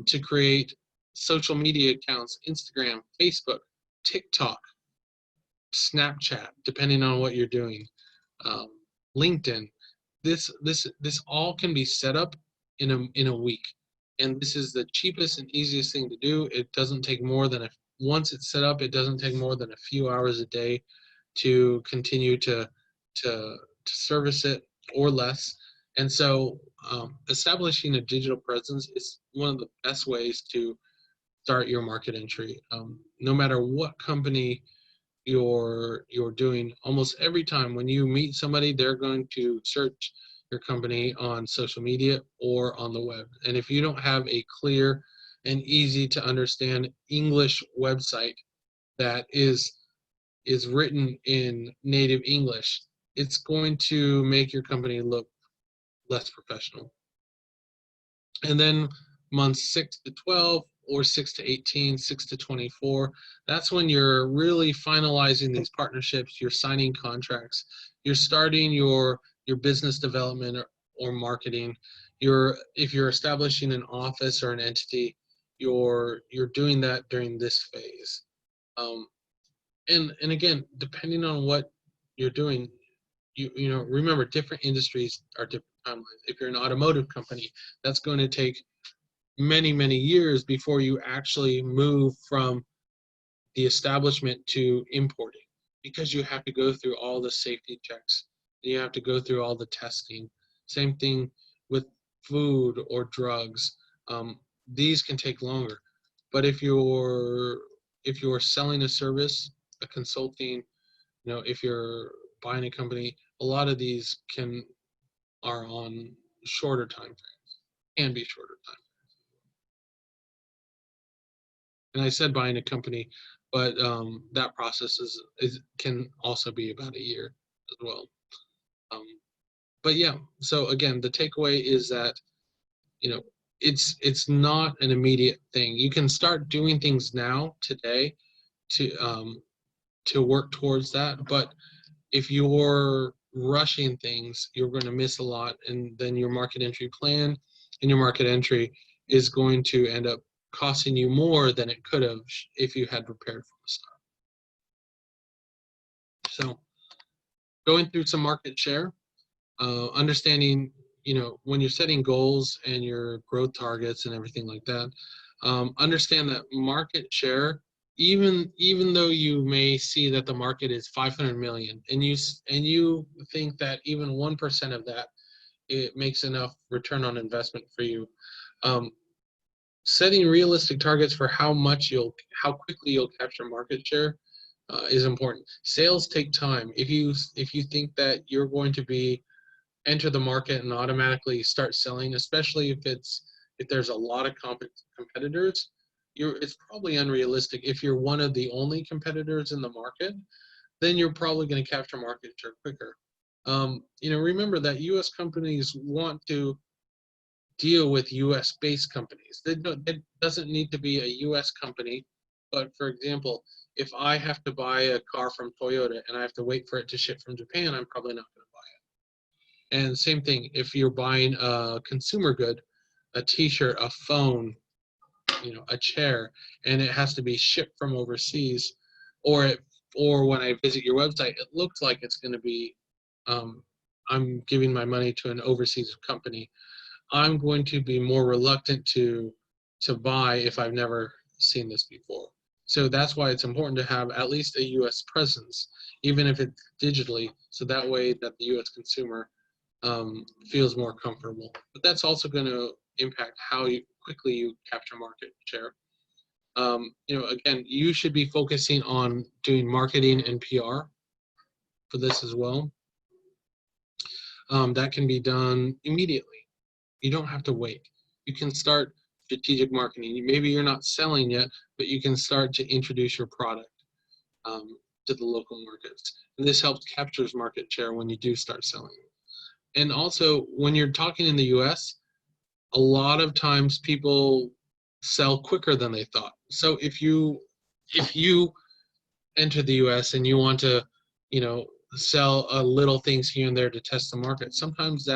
A: To create social media accounts, Instagram, Facebook, TikTok, Snapchat, depending on what you're doing, LinkedIn. This all can be set up in a week, and this is the cheapest and easiest thing to do. It doesn't take more than once it's set up, it doesn't take more than a few hours a day to continue to service it, or less. And so establishing a digital presence is one of the best ways to start your market entry. No matter what company you're doing, almost every time when you meet somebody, they're going to search your company on social media or on the web. And if you don't have a clear and easy to understand English website that is written in native English, it's going to make your company look less professional. And then months 6 to 12 or 6 to 18, 6 to 24, that's when you're really finalizing these partnerships, you're signing contracts, you're starting your business development or marketing. If you're establishing an office or an entity, you're doing that during this phase. And again, depending on what you're doing, remember, different industries are different timelines. If you're an automotive company, that's going to take many, many years before you actually move from the establishment to importing. because you have to go through all the safety checks. You have to go through all the testing. Same thing with food or drugs. These can take longer. But if you're selling a service, a consulting, if you're buying a company, a lot of these are on shorter time frames, can be shorter time. And I said buying a company, but that process can also be about a year as well. Um, but yeah, so again, the takeaway is that you know it's not an immediate thing. You can start doing things now today to work towards that, but if you're rushing things, you're going to miss a lot, and then your market entry plan and your market entry is going to end up costing you more than it could have if you had prepared from the start. So going through some market share, understanding, when you're setting goals and your growth targets and everything like that, understand that market share, even though you may see that the market is 500 million, and you think that even 1% of that, it makes enough return on investment for you. Um, Setting realistic targets for how quickly you'll capture market share is important. Sales take time. If you think that you're going to enter the market and automatically start selling, especially if there's a lot of competitors, it's probably unrealistic. If you're one of the only competitors in the market, then you're probably going to capture market share quicker. Remember that U.S. companies want to deal with U.S. based companies. It doesn't need to be a U.S. company, but for example, if I have to buy a car from Toyota and I have to wait for it to ship from Japan, I'm probably not going to buy it. And same thing, if you're buying a consumer good, a t-shirt, a phone, a chair, and it has to be shipped from overseas, or when I visit your website, it looks like it's going to be, I'm giving my money to an overseas company, I'm going to be more reluctant to buy if I've never seen this before. So that's why it's important to have at least a U.S. presence, even if it's digitally, so that way that the U.S. consumer feels more comfortable. But that's also going to impact how quickly you capture market share. Again, you should be focusing on doing marketing and PR for this as well. That can be done immediately. You don't have to wait. You can start strategic marketing. Maybe you're not selling yet, but you can start to introduce your product to the local markets. And this helps captures market share when you do start selling. And also, when you're talking in the US, a lot of times people sell quicker than they thought. So if you enter the US and you want to, sell little things here and there to test the market, sometimes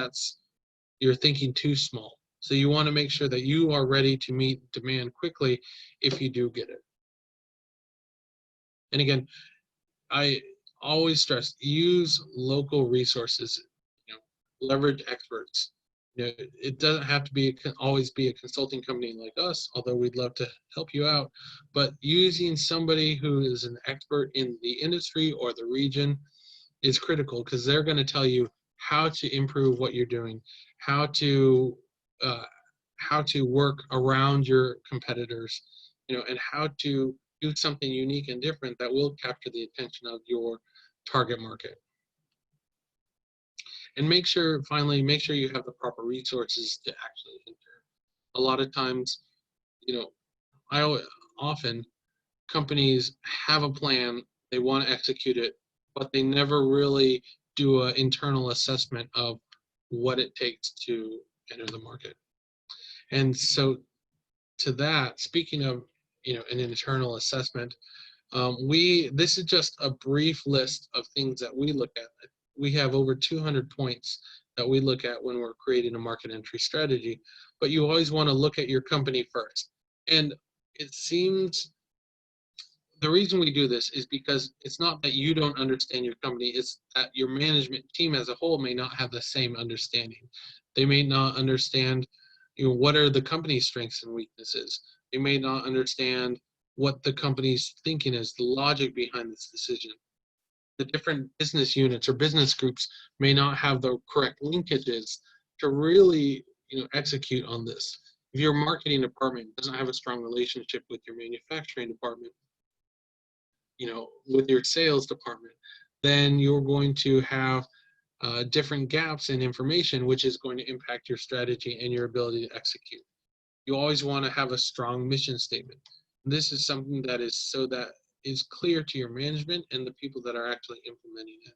A: you're thinking too small. So you want to make sure that you are ready to meet demand quickly if you do get it. And again, I always stress, use local resources, leverage experts. It doesn't have to always be a consulting company like us, although we'd love to help you out. But using somebody who is an expert in the industry or the region is critical, because they're going to tell you how to improve what you're doing, how to work around your competitors, and how to do something unique and different that will capture the attention of your target market. And make sure you have the proper resources to actually enter. A lot of times, often companies have a plan, they want to execute it, but they never really do an internal assessment of what it takes to enter the market. And so to that, speaking of, an internal assessment, this is just a brief list of things that we look at. We have over 200 points that we look at when we're creating a market entry strategy, but you always want to look at your company first. And it seems the reason we do this is because it's not that you don't understand your company, it's that your management team as a whole may not have the same understanding. They may not understand, what are the company's strengths and weaknesses. They may not understand what the company's thinking is, the logic behind this decision. the different business units or business groups may not have the correct linkages to really, execute on this. If your marketing department doesn't have a strong relationship with your manufacturing department, with your sales department, then you're going to have different gaps in information, which is going to impact your strategy and your ability to execute. You always want to have a strong mission statement. This is something that is clear to your management and the people that are actually implementing it.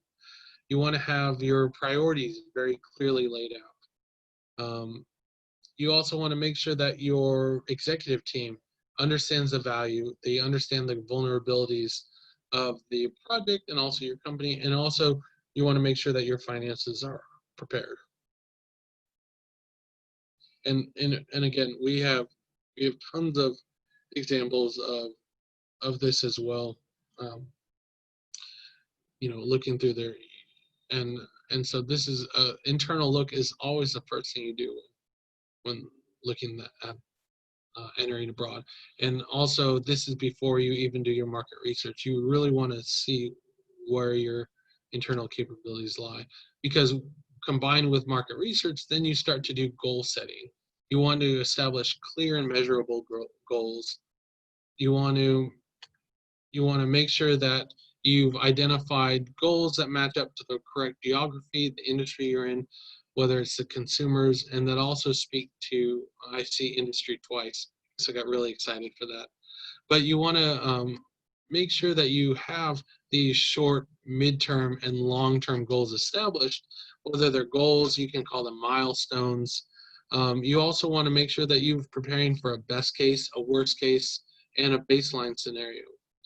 A: You want to have your priorities very clearly laid out. You also want to make sure that your executive team understands the value, they understand the vulnerabilities of the project and also your company, and also you want to make sure that your finances are prepared. And again, we have tons of examples of this as well. Looking through there, and so this is internal look is always the first thing you do when looking at entering abroad. And also, this is before you even do your market research. You really want to see where your internal capabilities lie, because combined with market research, then you start to do goal setting. You want to establish clear and measurable goals. You want to make sure that you've identified goals that match up to the correct geography, the industry you're in, whether it's the consumers, and that also speak to, I see industry twice, so I got really excited for that. But you want to make sure that you have these short, midterm, and long-term goals established, whether they're goals, you can call them milestones. You also want to make sure that you're preparing for a best case, a worst case, and a baseline scenario.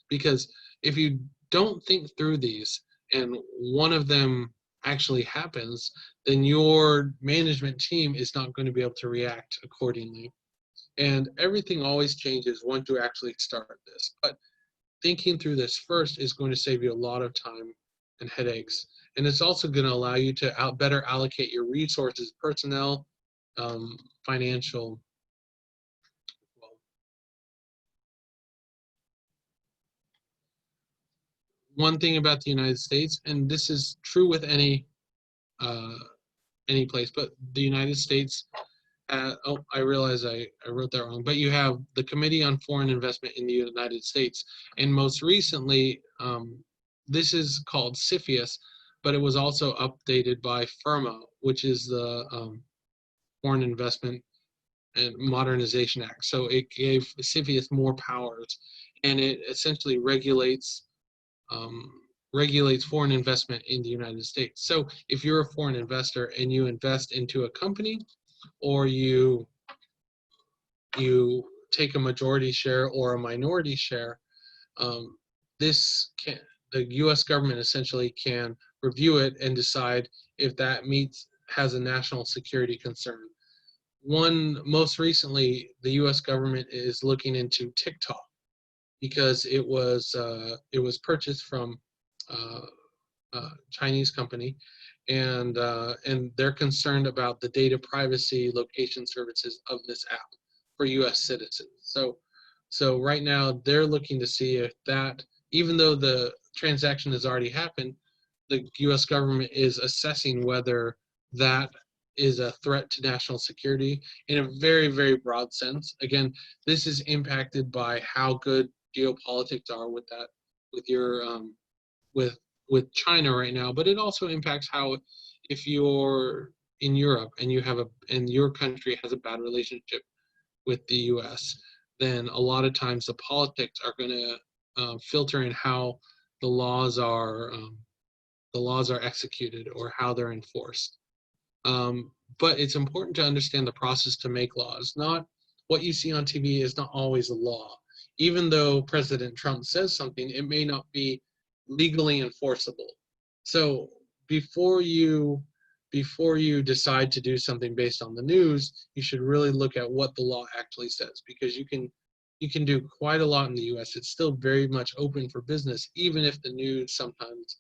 A: Because if you don't think through these and one of them actually happens, then your management team is not going to be able to react accordingly. And everything always changes once you actually start this. But thinking through this first is going to save you a lot of time and headaches. And it's also going to allow you to better allocate your resources, personnel, financial. One thing about the United States, and this is true with any place, but the United States, I realize I wrote that wrong, but you have the Committee on Foreign Investment in the United States, and most recently, this is called CFIUS, but it was also updated by FIRMA, which is the Foreign Investment and Modernization Act. So it gave CFIUS more powers, and it essentially regulates foreign investment in the United States. So if you're a foreign investor and you invest into a company, or you take a majority share or a minority share, the U.S. government essentially can review it and decide if that has a national security concern. Most recently, the U.S. government is looking into TikTok because it was purchased from a Chinese company, and they're concerned about the data privacy location services of this app for U.S. citizens. So right now they're looking to see if that, even though the transaction has already happened, the U.S. government is assessing whether that is a threat to national security in a very, very broad sense. Again, this is impacted by how good geopolitics are with with China right now, but it also impacts how, if you're in Europe and and your country has a bad relationship with the U.S., then a lot of times the politics are going to filter in how the laws are executed or how they're enforced. But it's important to understand the process to make laws. Not what you see on TV is not always a law. Even though President Trump says something, it may not be legally enforceable. So before you decide to do something based on the news, you should really look at what the law actually says, because you can do quite a lot in the U.S. It's still very much open for business, even if the news sometimes,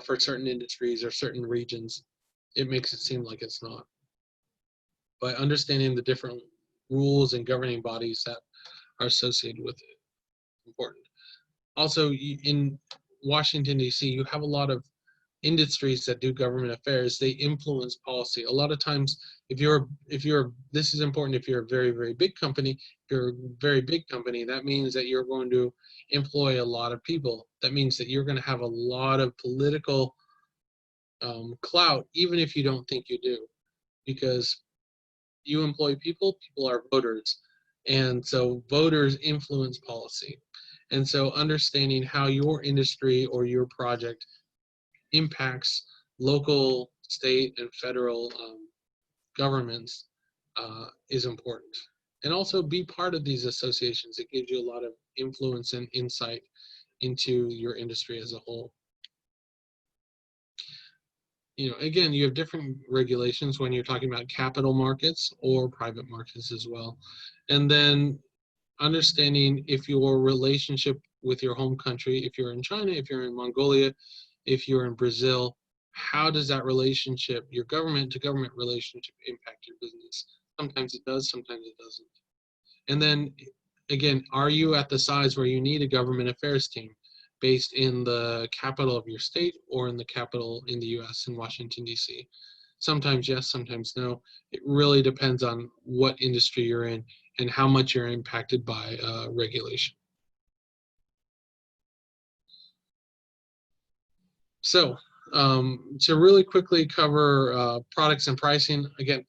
A: for certain industries or certain regions, it makes it seem like it's not. By understanding the different rules and governing bodies that are associated with it, important. Also, Washington, D.C., you have a lot of industries that do government affairs. They influence policy. A lot of times, this is important if you're a very, very big company. If you're a very big company, that means that you're going to employ a lot of people. That means that you're going to have a lot of political clout, even if you don't think you do, because you employ people, people are voters. And so voters influence policy. And so understanding how your industry or your project impacts local, state, and federal governments is important. And also be part of these associations. It gives you a lot of influence and insight into your industry as a whole. Again, you have different regulations when you're talking about capital markets or private markets as well. And then understanding if your relationship with your home country, if you're in China, if you're in Mongolia, if you're in Brazil, how does that relationship, your government to government relationship, impact your business? Sometimes it does, sometimes it doesn't. And then again, are you at the size where you need a government affairs team based in the capital of your state or in the capital in the US, in Washington, D.C.? Sometimes yes, sometimes no. It really depends on what industry you're in and how much you're impacted by regulation. So to really quickly cover products and pricing, again,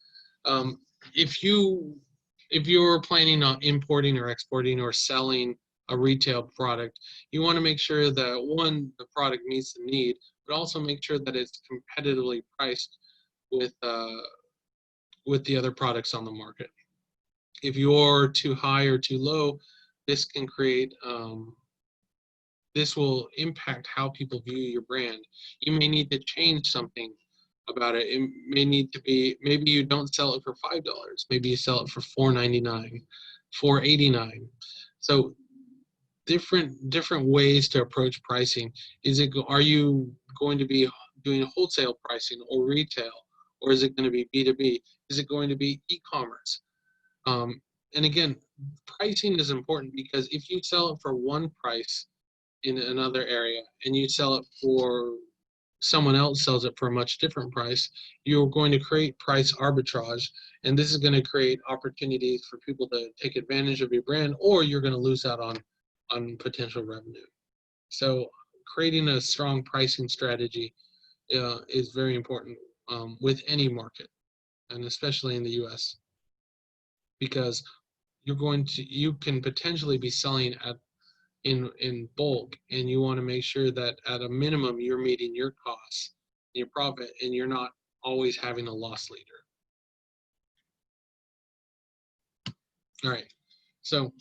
A: if you're planning on importing or exporting or selling a retail product, you want to make sure that, one, the product meets the need, but also make sure that it's competitively priced with the other products on the market. If you're too high or too low, this can create this will impact how people view your brand. You may need to change something about it. It may need to be, maybe you don't sell it for $5. Maybe you sell it for $4.99, $4.89. So different ways to approach pricing. Are you going to be doing wholesale pricing or retail, or is it going to be B2B? Is it going to be e-commerce? And again, pricing is important because if you sell it for one price in another area and you sell it for, someone else sells it for a much different price, you're going to create price arbitrage, and this is going to create opportunities for people to take advantage of your brand, or you're going to lose out on potential revenue. So creating a strong pricing strategy is very important with any market, and especially in the US, because you can potentially be selling in bulk, and you want to make sure that at a minimum you're meeting your costs, your profit, and you're not always having a loss leader. All right, so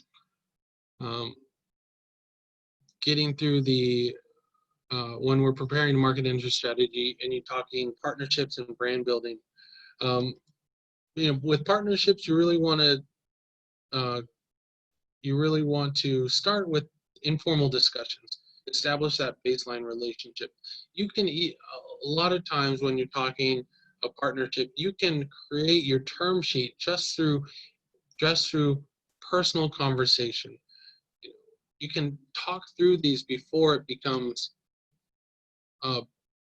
A: getting through the when we're preparing a market entry strategy and you're talking partnerships and brand building, with partnerships, you really want to start with informal discussions. Establish that baseline relationship. You can a lot of times when you're talking a partnership, you can create your term sheet just through personal conversation. You can talk through these before it becomes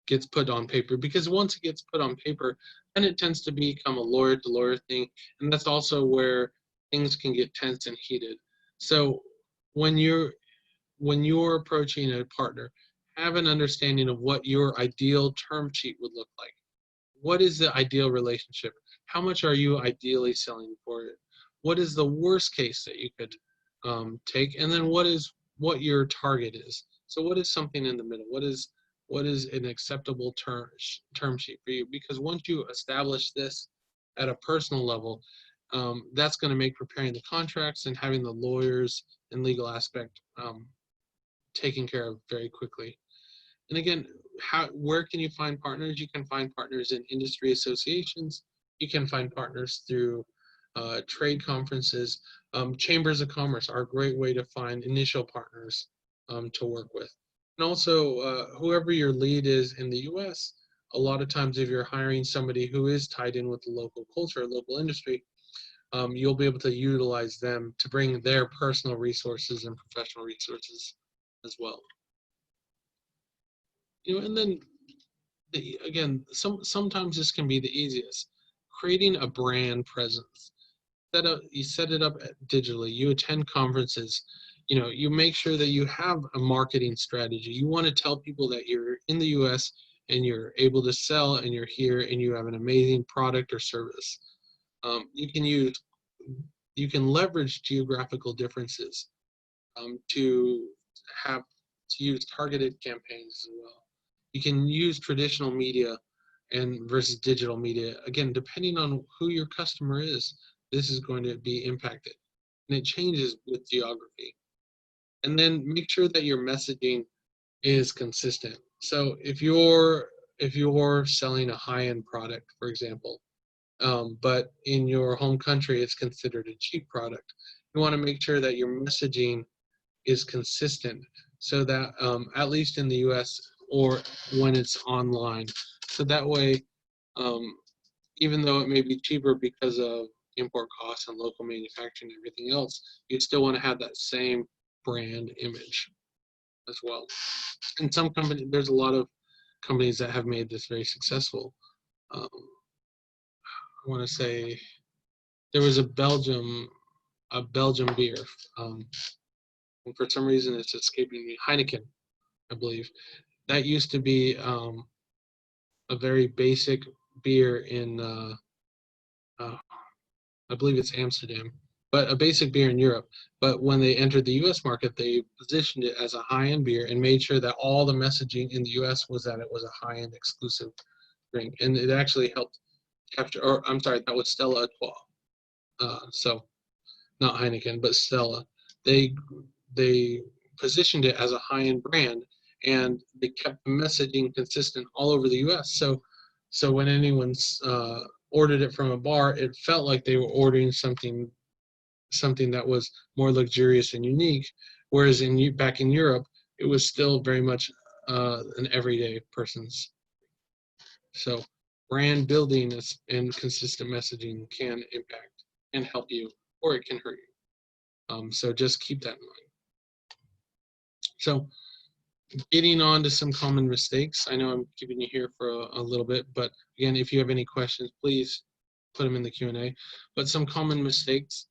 A: gets put on paper, because once it gets put on paper, then it tends to become a lawyer to lawyer thing, and that's also where things can get tense and heated. So when you're approaching a partner, have an understanding of what your ideal term sheet would look like. What is the ideal relationship? How much are you ideally selling for it? What is the worst case that you could take? And then what your target is. So what is something in the middle? What is an acceptable term sheet for you? Because once you establish this at a personal level, that's going to make preparing the contracts and having the lawyers and legal aspect taken care of very quickly. And again, where can you find partners? You can find partners in industry associations. You can find partners through trade conferences. Chambers of commerce are a great way to find initial partners to work with. And also, whoever your lead is in the US, a lot of times if you're hiring somebody who is tied in with the local culture, local industry, you'll be able to utilize them to bring their personal resources and professional resources as well. And then again, sometimes this can be the easiest. Creating a brand presence. You set it up digitally. You attend conferences. You make sure that you have a marketing strategy. You want to tell people that you're in the U.S. and you're able to sell, and you're here, and you have an amazing product or service. You can leverage geographical differences to use targeted campaigns as well. You can use traditional media and versus digital media. Again, depending on who your customer is, this is going to be impacted, and it changes with geography. And then make sure that your messaging is consistent. So if you're selling a high-end product, for example, but in your home country it's considered a cheap product, you want to make sure that your messaging is consistent, so that at least in the US or when it's online, so that way, um, even though it may be cheaper because of import costs and local manufacturing and everything else, you still want to have that same brand image as well. And there's a lot of companies that have made this very successful. um, I want to say there was a Belgium beer, um, and for some reason it's escaping me. Heineken, I believe. That used to be a very basic beer in, uh, I believe it's Amsterdam, but a basic beer in Europe. But when they entered the U.S. market, they positioned it as a high-end beer and made sure that all the messaging in the U.S. was that it was a high-end exclusive drink, and it actually helped capture. Or I'm sorry, that was Stella Artois. So not Heineken, but Stella. They they positioned it as a high-end brand, and they kept the messaging consistent all over the U.S. So when anyone's ordered it from a bar, it felt like they were ordering something that was more luxurious and unique. Whereas back in Europe, it was still very much an everyday person's. So brand building and consistent messaging can impact and help you, or it can hurt you. So just keep that in mind. So getting on to some common mistakes. I know I'm keeping you here for a little bit, but again, if you have any questions, please put them in the Q&A. But some common mistakes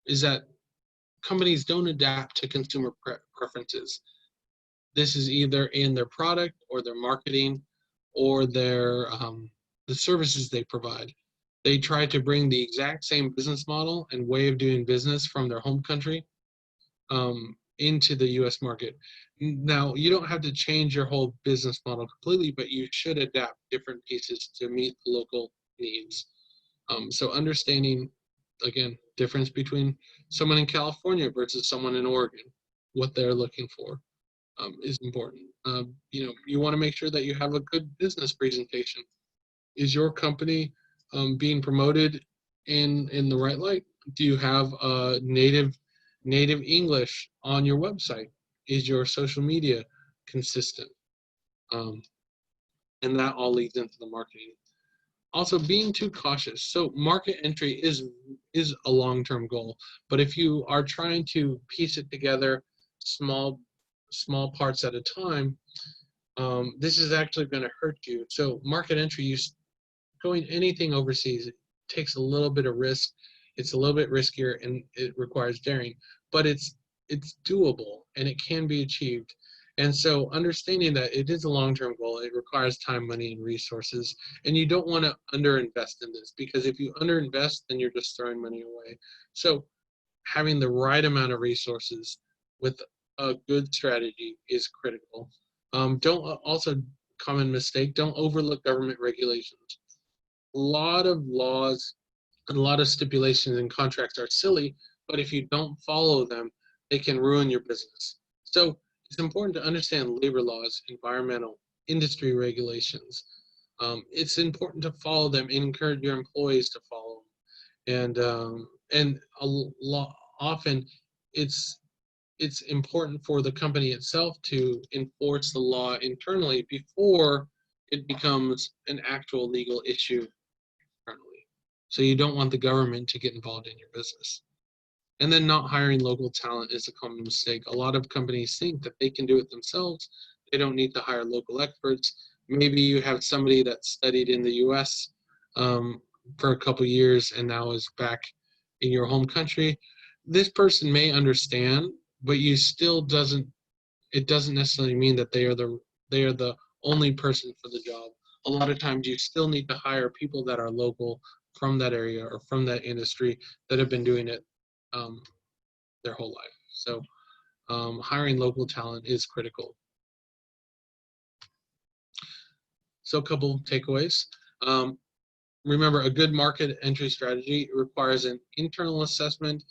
A: is that companies don't adapt to consumer preferences. This is either in their product or their marketing or the services they provide. They try to bring the exact same business model and way of doing business from their home country into the U.S. market. Now, you don't have to change your whole business model completely, but you should adapt different pieces to meet the local needs. So understanding, again, difference between someone in California versus someone in Oregon, what they're looking for is important. You want to make sure that you have a good business presentation. Is your company being promoted in the right light? Do you have native English on your website? Is your social media consistent? Um, and that all leads into the marketing. Also, being too cautious. So market entry is a long-term goal, but if you are trying to piece it together, small parts at a time, this is actually going to hurt you. So market entry, going anything overseas, it takes a little bit of risk. It's a little bit riskier and it requires daring, but it's doable and it can be achieved. And so understanding that it is a long-term goal, it requires time, money, and resources. And you don't want to underinvest in this, because if you underinvest, then you're just throwing money away. So having the right amount of resources with a good strategy is critical. Don't also common mistake, don't overlook government regulations. A lot of laws and a lot of stipulations and contracts are silly, but if you don't follow them, they can ruin your business. So it's important to understand labor laws, environmental, industry regulations. It's important to follow them and encourage your employees to follow them. And often it's important for the company itself to enforce the law internally before it becomes an actual legal issue internally. So you don't want the government to get involved in your business. And then not hiring local talent is a common mistake. A lot of companies think that they can do it themselves. they don't need to hire local experts. Maybe you have somebody that studied in the US for a couple years and now is back in your home country. This person may understand, but you still doesn't, it doesn't necessarily mean that they are the only person for the job. A lot of times you still need to hire people that are local from that area or from that industry that have been doing it um, their whole life. So hiring local talent is critical. So a couple takeaways. Um, Remember, a good market entry strategy requires an internal assessment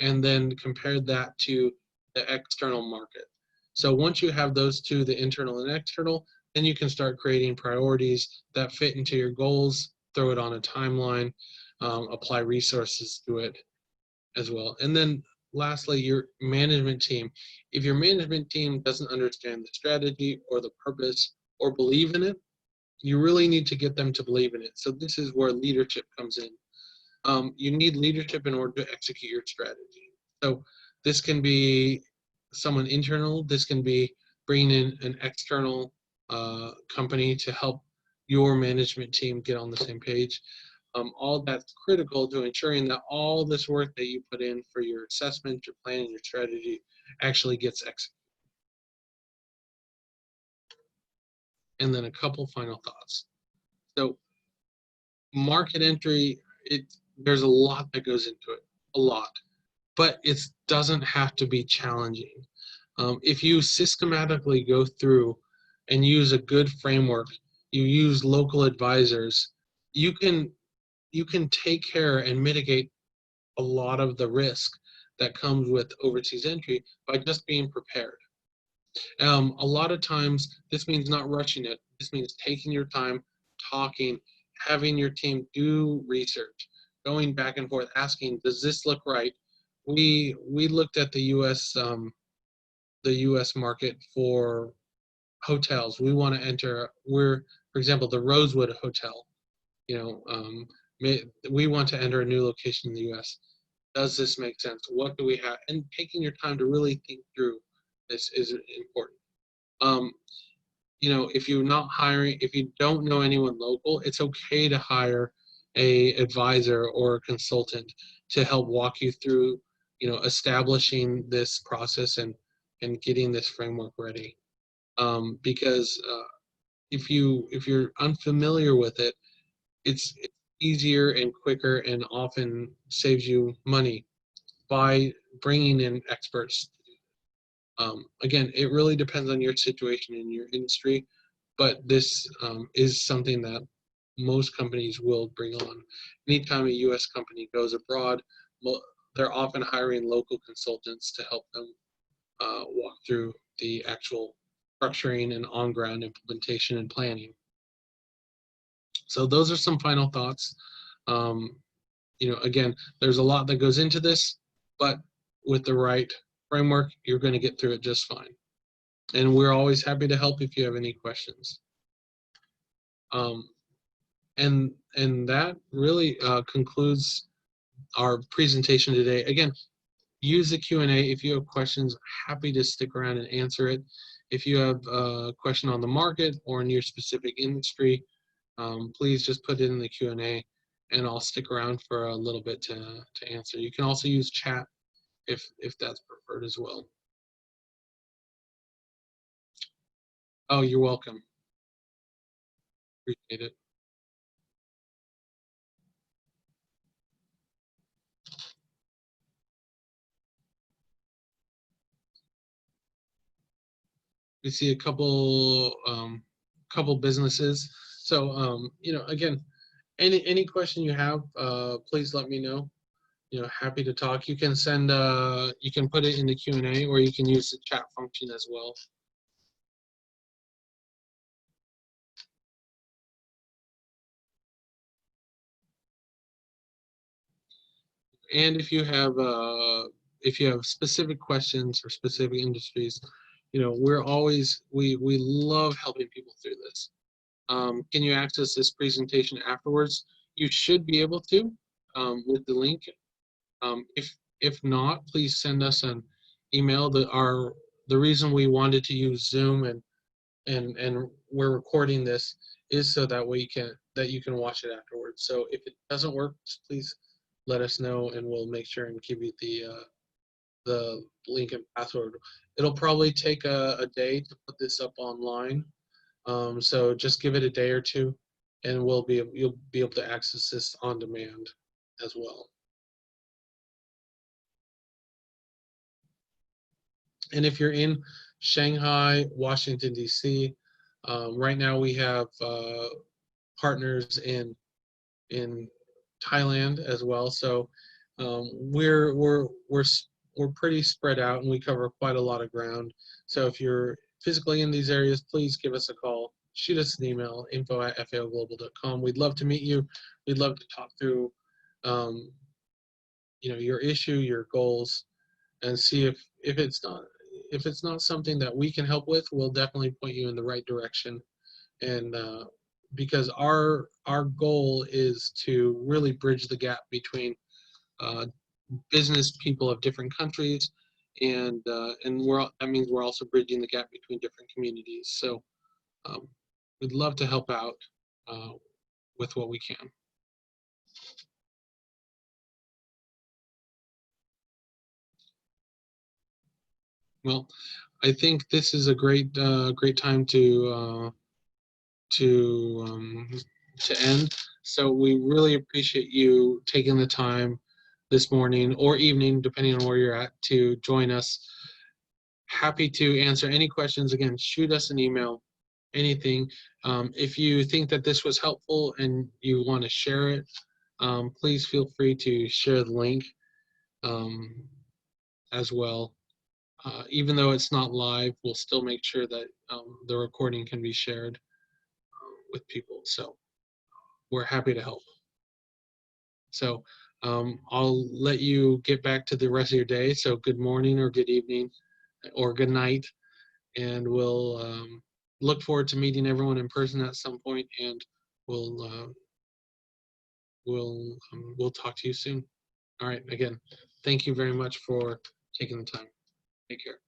A: and then compare that to the external market. So once you have those two, the internal and external, then you can start creating priorities that fit into your goals, throw it on a timeline, apply resources to it as well. And then lastly, your management team. If your management team doesn't understand the strategy or the purpose or believe in it, you really need to get them to believe in it. So this is where leadership comes in. You need leadership in order to execute your strategy. So this can be someone internal. This can be bringing in an external company to help your management team get on the same page. All that's critical to ensuring that all this work that you put in for your assessment, your planning, your strategy actually gets executed. And then a couple final thoughts. So market entry, there's a lot that goes into it, a lot, but it doesn't have to be challenging. If you systematically go through and use a good framework, you use local advisors, you can take care and mitigate a lot of the risk that comes with overseas entry by just being prepared. A lot of times, this means not rushing it. This means taking your time, talking, having your team do research, going back and forth, asking, "Does this look right?" We looked at the U.S. market for hotels. We want to enter. For example, the Rosewood Hotel. You know, we want to enter a new location in the U.S. Does this make sense? What do we have? And taking your time to really think through this is important. You know, if you're not hiring, if you don't know anyone local, it's okay to hire a advisor or a consultant to help walk you through, you know, establishing this process and getting this framework ready. Because if you're unfamiliar with it, it's easier and quicker and often saves you money by bringing in experts. Again, it really depends on your situation in your industry, but this is something that most companies will bring on. Anytime a U.S. company goes abroad, they're often hiring local consultants to help them walk through the actual structuring and on-ground implementation and planning. So those are some final thoughts. You know, again, there's a lot that goes into this, but with the right framework, you're going to get through it just fine. And we're always happy to help if you have any questions. And that really concludes our presentation today. Again, use the Q&A if you have questions. Happy to stick around and answer it. If you have a question on the market or in your specific industry, please just put it in the Q&A and I'll stick around for a little bit to answer. You can also use chat if that's preferred as well. Oh, you're welcome. Appreciate it. We see a couple businesses. So you know, again, any question you have, please let me know. You know, happy to talk. You can send you can put it in the Q&A or you can use the chat function as well. And if you have specific questions or specific industries, you know, we love helping people through this. Can you access this presentation afterwards? You should be able to with the link. If not, please send us an email. The reason we wanted to use Zoom and and we're recording this is so that way you can watch it afterwards. So if it doesn't work, please let us know, and we'll make sure and give you the link and password. It'll probably take a day to put this up online, so just give it a day or two, and you'll be able to access this on demand as well. And if you're in Shanghai, Washington, D.C., right now we have partners in Thailand as well. So we're pretty spread out, and we cover quite a lot of ground. So if you're physically in these areas, please give us a call. Shoot us an email, info@faoglobal.com. We'd love to meet you. We'd love to talk through um, your issue, your goals, and see if it's not something that we can help with, we'll definitely point you in the right direction. And because our goal is to really bridge the gap between uh, business people of different countries, and that means we're also bridging the gap between different communities. So um, we'd love to help out uh, with what we can. Well, I think this is a great time to um, to end. So we really appreciate you taking the time this morning or evening, depending on where you're at, to join us. Happy to answer any questions. Again, shoot us an email, anything. If you think that this was helpful and you want to share it, please feel free to share the link um, as well. Even though it's not live, we'll still make sure that the recording can be shared with people. So we're happy to help. So I'll let you get back to the rest of your day. So good morning or good evening or good night. And we'll look forward to meeting everyone in person at some point, and we'll we'll talk to you soon. All right. Again, thank you very much for taking the time. Take care.